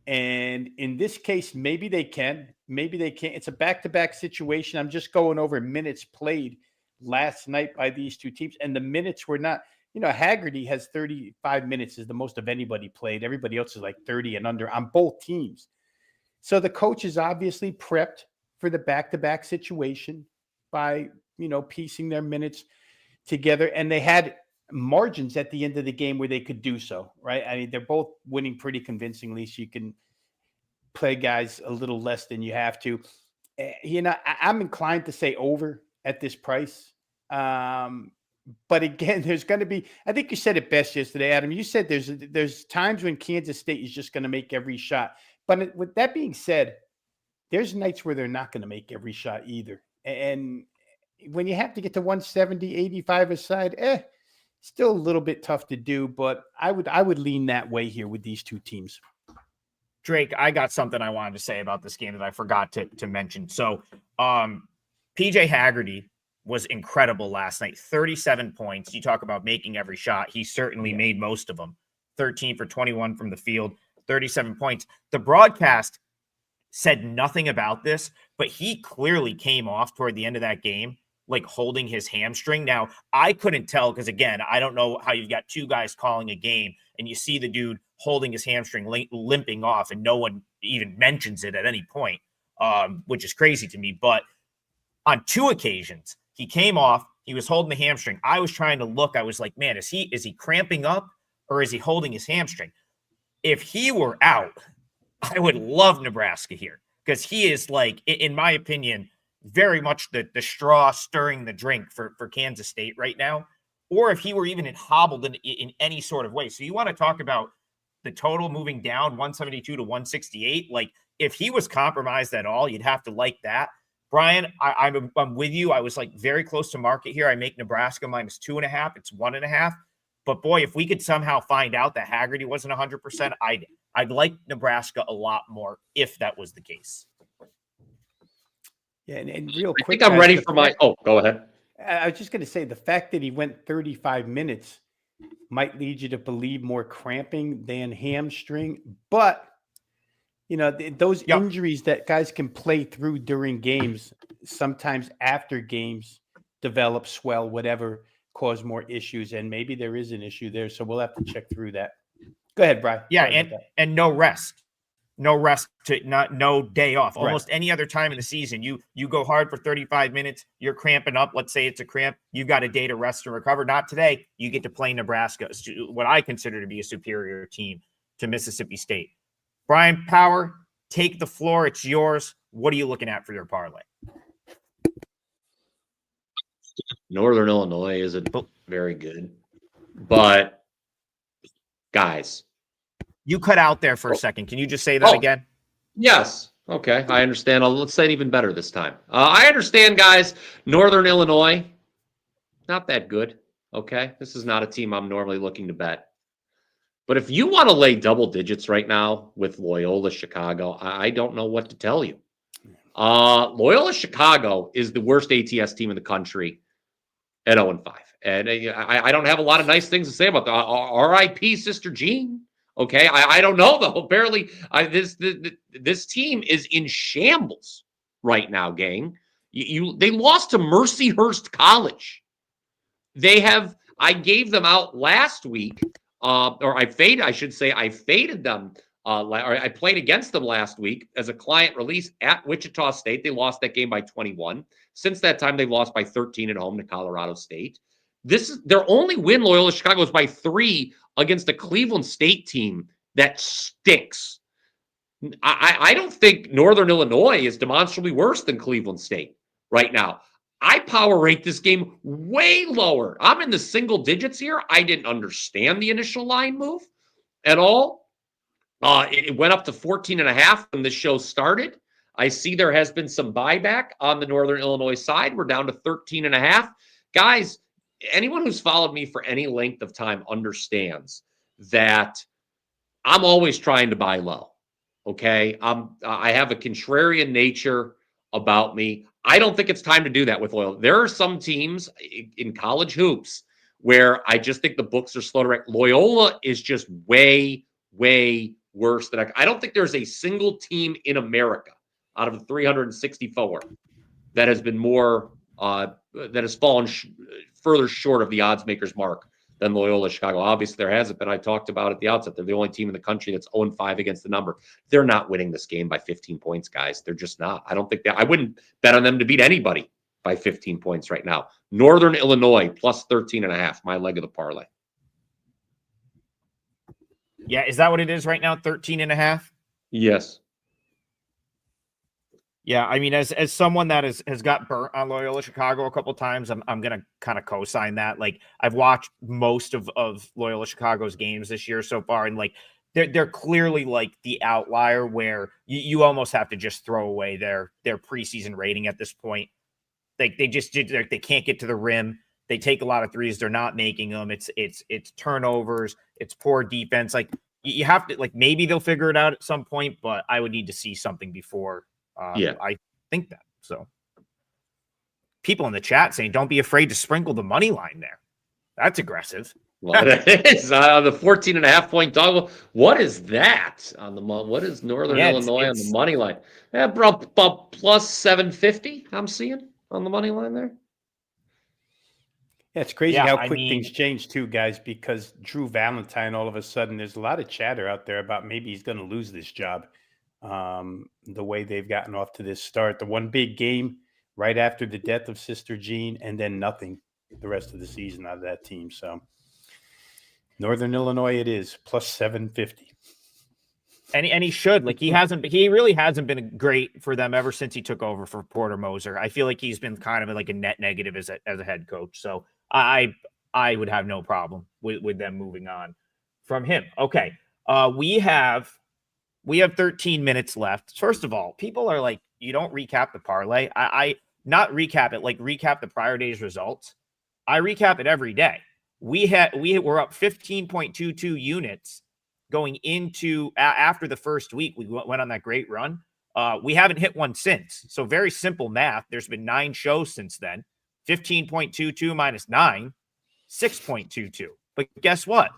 And in this case, maybe they can, maybe they can't. It's a back-to-back situation. I'm just going over minutes played last night by these two teams. And the minutes were not, Haggerty has 35 minutes is the most of anybody played. Everybody else is like 30 and under on both teams. So the coach is obviously prepped for the back-to-back situation by, piecing their minutes together. And they had margins at the end of the game where they could do so, right? I mean, they're both winning pretty convincingly, so you can play guys a little less than you have to. I'm inclined to say over at this price. But again, there's going to be, I think you said it best yesterday, Adam. You said there's times when Kansas State is just going to make every shot. But with that being said, there's nights where they're not going to make every shot either. And when you have to get to 170, 85 aside, still a little bit tough to do. But I would lean that way here with these two teams. Drake, I got something I wanted to say about this game that I forgot to mention. So PJ Haggerty was incredible last night. 37 points. You talk about making every shot. He certainly made most of them. 13 for 21 from the field. 37 points. The broadcast said nothing about this, but he clearly came off toward the end of that game, like holding his hamstring. Now, I couldn't tell because, again, I don't know how you've got 2 guys calling a game and you see the dude holding his hamstring limping off and no one even mentions it at any point, which is crazy to me. But on 2 occasions, he came off, he was holding the hamstring. I was trying to look. I was like, man, is he cramping up or is he holding his hamstring? If he were out, I would love Nebraska here because he is, like, in my opinion, very much the straw stirring the drink for Kansas State right now. Or if he were even hobbled in any sort of way. So you want to talk about the total moving down 172 to 168. Like, if he was compromised at all, you'd have to like that. Brian, I'm with you. I was like very close to market here. I make Nebraska -2.5. It's 1.5. But boy, if we could somehow find out that Haggerty wasn't 100%, I'd like Nebraska a lot more if that was the case. Yeah, and real quick, I think I'm ready for my. Oh, go ahead. I was just going to say the fact that he went 35 minutes might lead you to believe more cramping than hamstring. But, those injuries that guys can play through during games, sometimes after games, develop, swell, whatever, cause more issues. And maybe there is an issue there. So we'll have to check through that. Go ahead, Brian. Yeah, and no rest. No day off. Almost any other time in the season, you go hard for 35 minutes, you're cramping up. Let's say it's a cramp. You got a day to rest and recover. Not today. You get to play Nebraska, what I consider to be a superior team to Mississippi State. Brian Power, take the floor. It's yours. What are you looking at for your parlay? Northern Illinois isn't very good, but guys. You cut out there for a second. Can you just say that again? Yes. Okay. I understand. Let's say it even better this time. I understand, guys. Northern Illinois, not that good. Okay. This is not a team I'm normally looking to bet. But if you want to lay double digits right now with Loyola-Chicago, I don't know what to tell you. Loyola-Chicago is the worst ATS team in the country at 0-5. And I don't have a lot of nice things to say about that. R.I.P. Sister Jean. Okay, I don't know though. Apparently, this team is in shambles right now, gang. They lost to Mercyhurst College. I gave them out last week, or I faded them. Or I played against them last week as a client release at Wichita State. They lost that game by 21. Since that time, they've lost by 13 at home to Colorado State. This is their only win. Loyola-Chicago is by 3 against a Cleveland State team that stinks. I don't think Northern Illinois is demonstrably worse than Cleveland State right now. I power rate this game way lower. I'm in the single digits here. I didn't understand the initial line move at all. It went up to 14.5 when the show started. I see there has been some buyback on the Northern Illinois side. We're down to 13.5. Guys, anyone who's followed me for any length of time understands that I'm always trying to buy low. Okay. I have a contrarian nature about me. I don't think it's time to do that with Loyola. There are some teams in college hoops where I just think the books are slow to react. Loyola is just way, way worse than I don't think there's a single team in America out of the 364 that has been more that has fallen further short of the odds makers mark than Loyola-Chicago. Obviously, there hasn't been. I talked about at the outset. They're the only team in the country that's 0-5 against the number. They're not winning this game by 15 points, guys. They're just not. I don't think that. I wouldn't bet on them to beat anybody by 15 points right now. Northern Illinois plus 13.5, my leg of the parlay. Yeah, is that what it is right now? 13.5? Yes. Yeah, I mean, as someone that has got burnt on Loyola-Chicago a couple of times, I'm gonna kind of co-sign that. Like, I've watched most of Loyola-Chicago's games this year so far, and like they're clearly like the outlier where you almost have to just throw away their preseason rating at this point. Like they can't get to the rim. They take a lot of threes. They're not making them. It's turnovers. It's poor defense. Like you have to, like, maybe they'll figure it out at some point, but I would need to see something before. I think that. So people in the chat saying, don't be afraid to sprinkle the money line there. That's aggressive. Well, that is the 14.5 point dog. What is that on the what is Northern Illinois on the money line? About plus 750. I'm seeing on the money line there. Yeah, it's crazy how quick things change too, guys, because Drew Valentine, all of a sudden, there's a lot of chatter out there about maybe he's going to lose this job. The way they've gotten off to this start, the one big game right after the death of Sister Jean, and then nothing the rest of the season out of that team. So Northern Illinois, it is plus 750. And he should, like, he really hasn't been great for them ever since he took over for Porter Moser. I feel like he's been kind of like a net negative as a head coach. So I would have no problem with them moving on from him. Okay. We have 13 minutes left. First of all, people are like, you don't recap the parlay. I not recap it, like recap the prior day's results. I recap it every day. We were up 15.22 units going into after the first week. We went on that great run. We haven't hit one since. So very simple math. There's been 9 shows since then. 15.22 minus 9, 6.22. But guess what?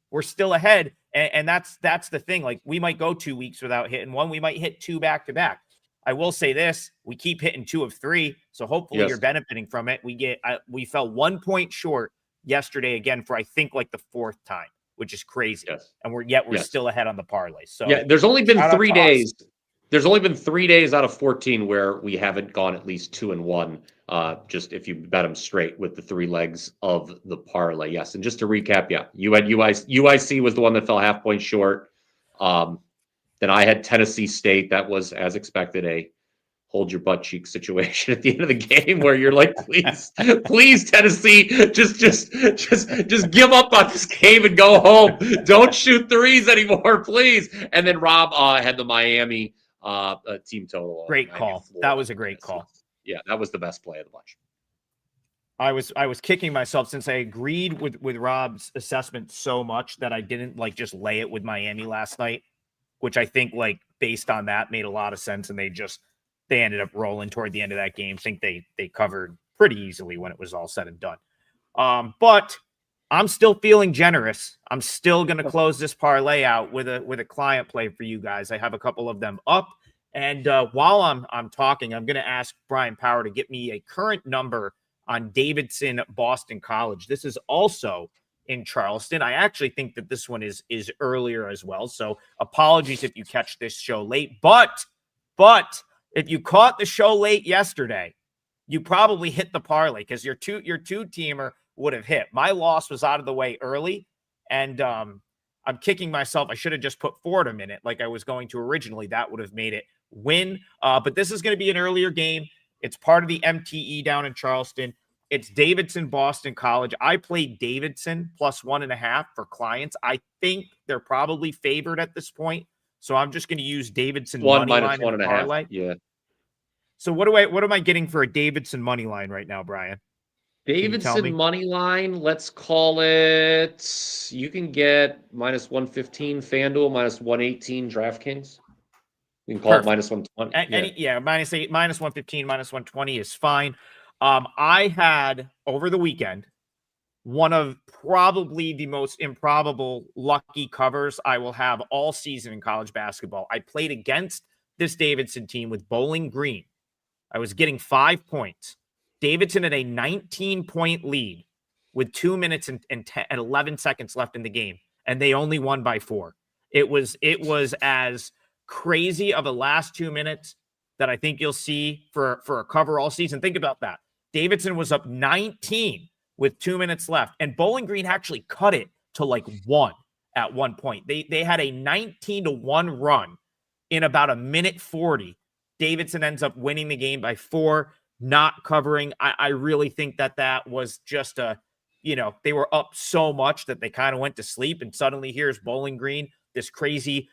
We're still ahead. And that's the thing. Like, we might go 2 weeks without hitting one. We might hit 2 back to back. I will say this: we keep hitting 2 of 3. So hopefully you're benefiting from it. We fell 1 point short yesterday again for, I think, like the 4th time, which is crazy. Yes. And we're still ahead on the parlay. So yeah, there's only been 3 days. There's only been 3 days out of 14 where we haven't gone at least 2-1. Just if you bet them straight with the 3 legs of the parlay. Yes. And just to recap, you had UIC was the one that fell half point short. Then I had Tennessee State. That was, as expected, a hold your butt cheek situation at the end of the game where you're like, please, Tennessee, just give up on this game and go home. Don't shoot threes anymore, please. And then Rob had the Miami team total. Great call. That was a great call. Yeah, that was the best play of the bunch. I was kicking myself since I agreed with Rob's assessment so much that I didn't like just lay it with Miami last night, which I think, like, based on that made a lot of sense, and they ended up rolling toward the end of that game. I think they covered pretty easily when it was all said and done. But I'm still feeling generous. I'm still going to close this parlay out with a client play for you guys. I have a couple of them up. And while I'm talking, I'm going to ask Brian Power to get me a current number on Davidson Boston College. This is also in Charleston. I actually think that this one is earlier as well. So apologies if you catch this show late. But if you caught the show late yesterday, you probably hit the parlay because your two teamer would have hit. My loss was out of the way early, and I'm kicking myself. I should have just put Ford a minute like I was going to originally. That would have made it win. But this is going to be an earlier game. It's part of the MTE down in Charleston. It's Davidson, Boston College. I played Davidson plus 1.5 for clients. I think they're probably favored at this point. So I'm just going to use Davidson money line in the parlay. Yeah. So what am I getting for a Davidson money line right now, Brian? Davidson money line, let's call it, you can get minus 115 FanDuel, minus 118 DraftKings. You can call it minus 120. Minus 115, minus 120 is fine. I had over the weekend one of probably the most improbable lucky covers I will have all season in college basketball. I played against this Davidson team with Bowling Green. I was getting 5 points. Davidson had a 19-point lead with 2 minutes and 11 seconds left in the game, and they only won by 4. It was as crazy of a last 2 minutes that I think you'll see for a cover all season. Think about that. Davidson was up 19 with 2 minutes left, and Bowling Green actually cut it to like 1 at one point. They had a 19-1 run in about a minute 40. Davidson ends up winning the game by 4. Not covering. I really think that was just they were up so much that they kind of went to sleep. And suddenly here's Bowling Green, this crazy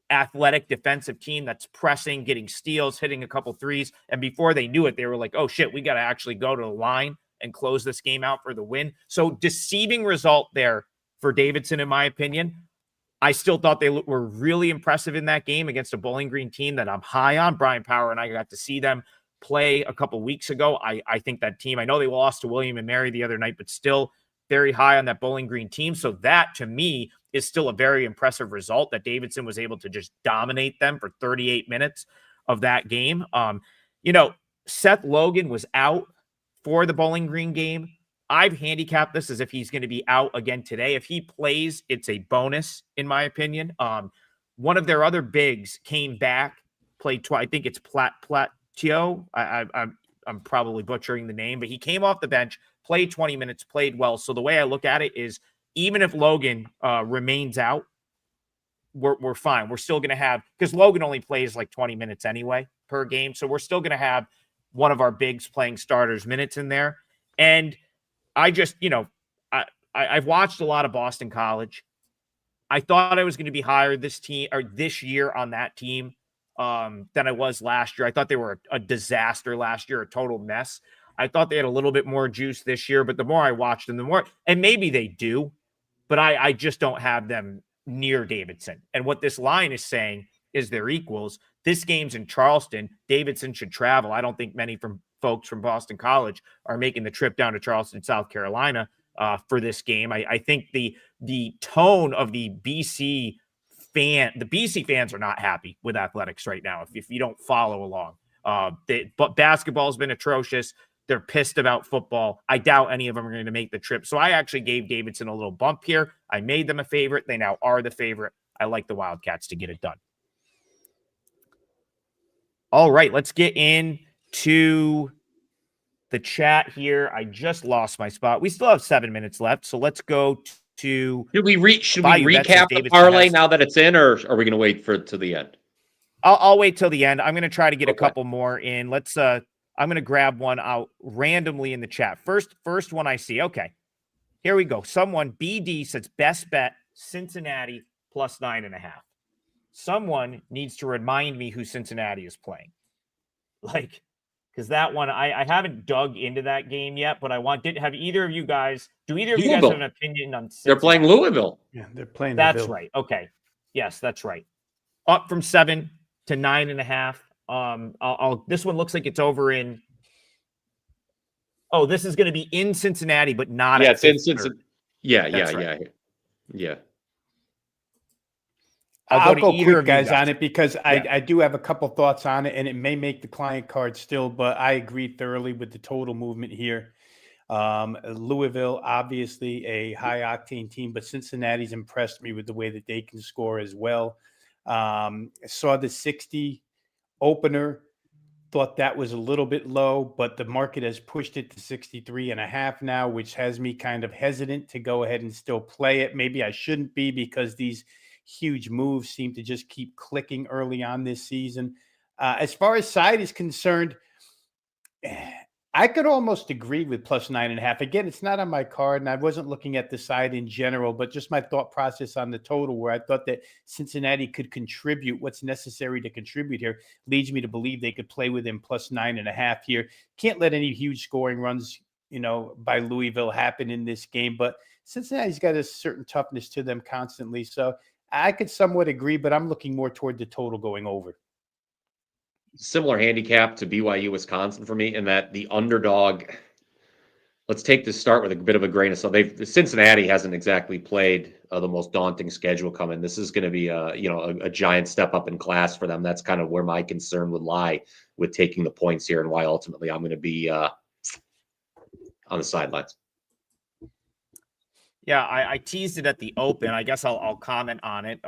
athletic defensive team that's pressing, getting steals, hitting a couple threes. And before they knew it, they were like, oh shit, we got to actually go to the line and close this game out for the win. So deceiving result there for Davidson, in my opinion. I still thought they were really impressive in that game against a Bowling Green team that I'm high on. Brian Power and I got to see them play a couple weeks ago. I think that team, I know they lost to William and Mary the other night, but still very high on that Bowling Green team. So that to me is still a very impressive result that Davidson was able to just dominate them for 38 minutes of that game. Seth Logan was out for the Bowling Green game. I've handicapped this as if he's going to be out again today. If he plays, it's a bonus, in my opinion. One of their other bigs came back, played twice. I think it's Tio, I'm probably butchering the name, but he came off the bench, played 20 minutes, played well. So the way I look at it is, even if Logan remains out, we're fine. We're still going to have, because Logan only plays like 20 minutes anyway per game. So we're still going to have one of our bigs playing starters minutes in there. And I just, I've watched a lot of Boston College. I thought I was going to be higher this year on that team than I was last year. I thought they were a disaster last year, a total mess. I thought they had a little bit more juice this year, but the more I watched them, the more, and maybe they do, but I just don't have them near Davidson. And what this line is saying is they're equals. This game's in Charleston. Davidson should travel. I don't think many folks from Boston College are making the trip down to Charleston, South Carolina for this game. I think the tone of the BC fans are not happy with athletics right now. If you don't follow along, but basketball's been atrocious. They're pissed about football. I doubt any of them are going to make the trip. So I actually gave Davidson a little bump here. I made them a favorite. They now are the favorite. I like the Wildcats to get it done. All right, let's get into the chat here. I just lost my spot. We still have 7 minutes left, so let's go to. Should we recap the parlay now that it's in, or are we going to wait for it to the end? I'll wait till the end. I'm going to try to get a couple more in. Let's. I'm going to grab one out randomly in the chat. First one I see. Okay, here we go. Someone BD says best bet Cincinnati plus 9.5. Someone needs to remind me who Cincinnati is playing. Because that one, I haven't dug into that game yet, but have either of you guys, do either of you guys have an opinion on Cincinnati? They're playing Louisville. Yeah, they're playing That's right. Okay. Yes, that's right. Up from 7 to 9.5. This one looks like it's over in. Oh, this is going to be in Cincinnati, but not. Yeah, it's in Cincinnati. Yeah. I'll go quick, guys, on it because I do have a couple thoughts on it, and it may make the client card still, but I agree thoroughly with the total movement here. Louisville, obviously a high-octane team, but Cincinnati's impressed me with the way that they can score as well. Saw the 60 opener. thought that was a little bit low, but the market has pushed it to 63.5 now, which has me kind of hesitant to go ahead and still play it. Maybe I shouldn't be because these huge moves seem to just keep clicking early on this season. As far as side is concerned, I could almost agree with plus 9.5. Again, it's not on my card, and I wasn't looking at the side in general, but just my thought process on the total, where I thought that Cincinnati could contribute what's necessary to contribute here, leads me to believe they could play within plus 9.5 here. Can't let any huge scoring runs, by Louisville happen in this game, but Cincinnati's got a certain toughness to them constantly. So I could somewhat agree, but I'm looking more toward the total going over. Similar handicap to BYU Wisconsin for me in that the underdog. Let's take this start with a bit of a grain of salt. Cincinnati hasn't exactly played the most daunting schedule coming. This is going to be a giant step up in class for them. That's kind of where my concern would lie with taking the points here, and why ultimately I'm going to be on the sidelines. Yeah, I teased it at the open. I guess I'll comment on it.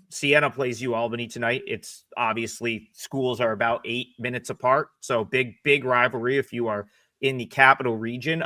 Siena plays Albany tonight. It's obviously schools are about 8 minutes apart. So big rivalry if you are in the capital region.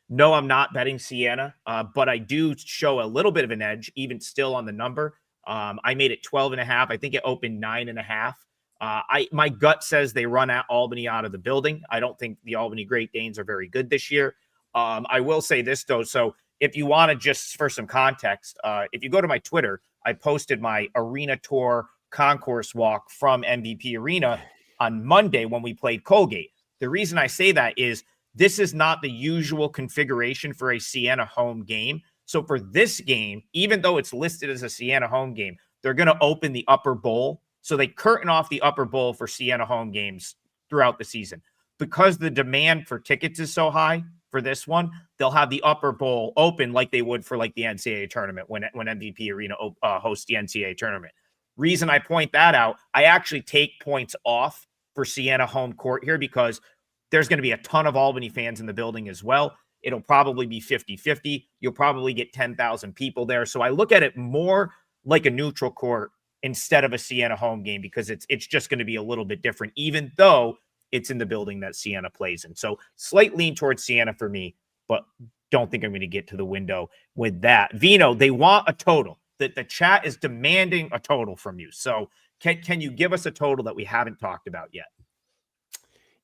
No, I'm not betting Siena, but I do show a little bit of an edge, even still on the number. I made it 12.5. I think it opened 9.5. My gut says they run at Albany out of the building. I don't think the Albany Great Danes are very good this year. I will say this, though. So if you want to, just for some context, if you go to my Twitter, I posted my arena tour concourse walk from MVP Arena on Monday when we played Colgate. The reason I say that is this is not the usual configuration for a Siena home game. So for this game, even though it's listed as a Siena home game, they're going to open the upper bowl. So they curtain off the upper bowl for Siena home games throughout the season. Because the demand for tickets is so high for this one, they'll have the upper bowl open like they would for like the NCAA tournament when MVP Arena hosts the NCAA tournament. Reason I point that out, I actually take points off for Siena home court here because there's going to be a ton of Albany fans in the building as well. It'll probably be 50-50. You'll probably get 10,000 people there. So I look at it more like a neutral court instead of a Siena home game because it's just going to be a little bit different, even though it's in the building that Siena plays in. So slight lean towards Siena for me, but don't think I'm going to get to the window with that. Vino, they want a total. The chat is demanding a total from you. So can you give us a total that we haven't talked about yet?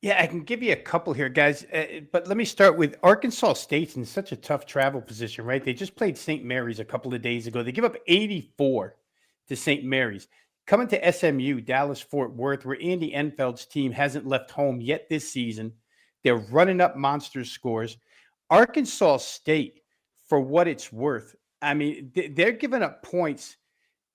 Yeah, I can give you a couple here, guys. But let me start with Arkansas State's in such a tough travel position, right? They just played St. Mary's a couple of days ago. They give up 84 to St. Mary's. Coming to SMU, Dallas-Fort Worth, where Andy Enfeld's team hasn't left home yet this season. They're running up monster scores. Arkansas State, for what it's worth, I mean, they're giving up points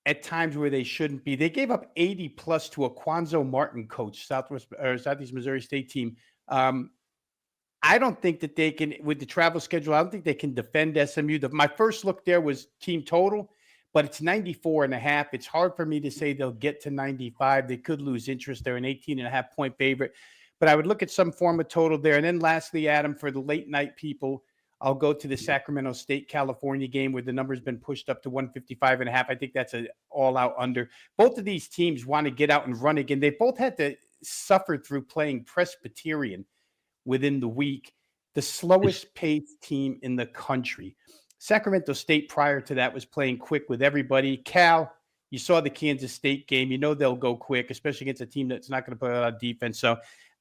at times where they shouldn't be. They gave up 80 plus to a Quanzo Martin coach, Southeast Missouri State team. I don't think that they can, with the travel schedule, I don't think they can defend SMU. My first look there was team total, but it's 94.5. It's hard for me to say they'll get to 95. They could lose interest. They're an 18.5 point favorite, but I would look at some form of total there. And then lastly, Adam, for the late night people, I'll go to the Sacramento State, California game where the number's been pushed up to 155.5. I think that's an all-out under. Both of these teams want to get out and run again. They both had to suffer through playing Presbyterian within the week, the slowest paced team in the country. Sacramento State prior to that was playing quick with everybody. Cal, you saw the Kansas State game. You know they'll go quick, especially against a team that's not going to play a lot of defense. So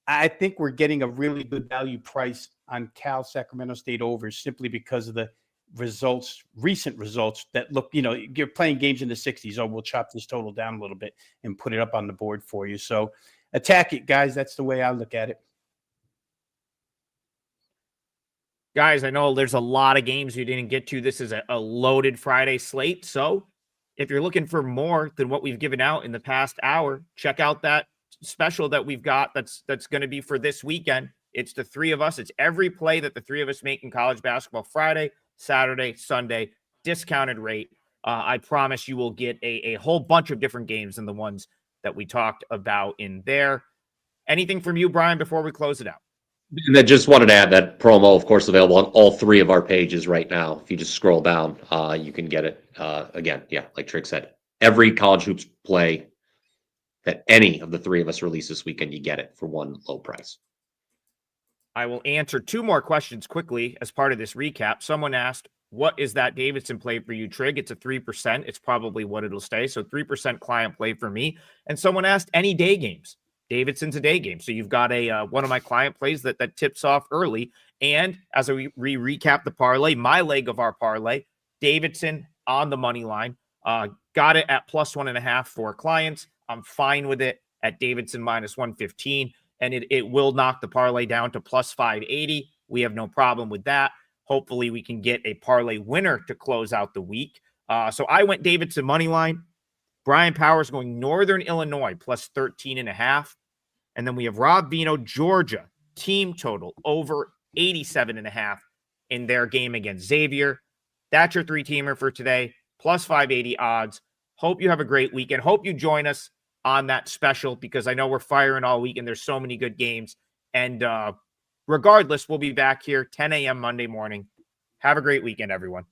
I think we're getting a really good value price on Cal Sacramento State over simply because of the results, recent results that look, you're playing games in the 60s. Oh, we'll chop this total down a little bit and put it up on the board for you. So attack it, guys. That's the way I look at it. Guys, I know there's a lot of games we didn't get to. This is a loaded Friday slate. So if you're looking for more than what we've given out in the past hour, check out that special that we've got that's going to be for this weekend. It's the three of us. It's every play that the three of us make in college basketball Friday, Saturday, Sunday, discounted rate. I promise you will get a whole bunch of different games than the ones that we talked about in there. Anything from you, Brian, before we close it out? And then just wanted to add that promo, of course, available on all three of our pages right now. If you just scroll down, you can get it. Again, yeah, like Trick said, every college hoops play that any of the three of us release this weekend, you get it for one low price. I will answer 2 more questions quickly as part of this recap. Someone asked, what is that Davidson play for you, Trig? It's a 3%. It's probably what it'll stay. So 3% client play for me. And someone asked, any day games? Davidson's a day game. So you've got a one of my client plays that tips off early. And as we recap the parlay, my leg of our parlay, Davidson on the money line, got it at +1.5 for clients. I'm fine with it at Davidson -115. And it will knock the parlay down to +580. We have no problem with that. Hopefully we can get a parlay winner to close out the week. So I went Davidson money line. Brian Powers going Northern Illinois +13.5. And then we have Rob Vino, Georgia, team total over 87.5 in their game against Xavier. That's your 3-teamer for today, +580 odds. Hope you have a great weekend. Hope you join us on that special because I know we're firing all week and there's so many good games. And regardless, we'll be back here 10 a.m. Monday morning. Have a great weekend, everyone.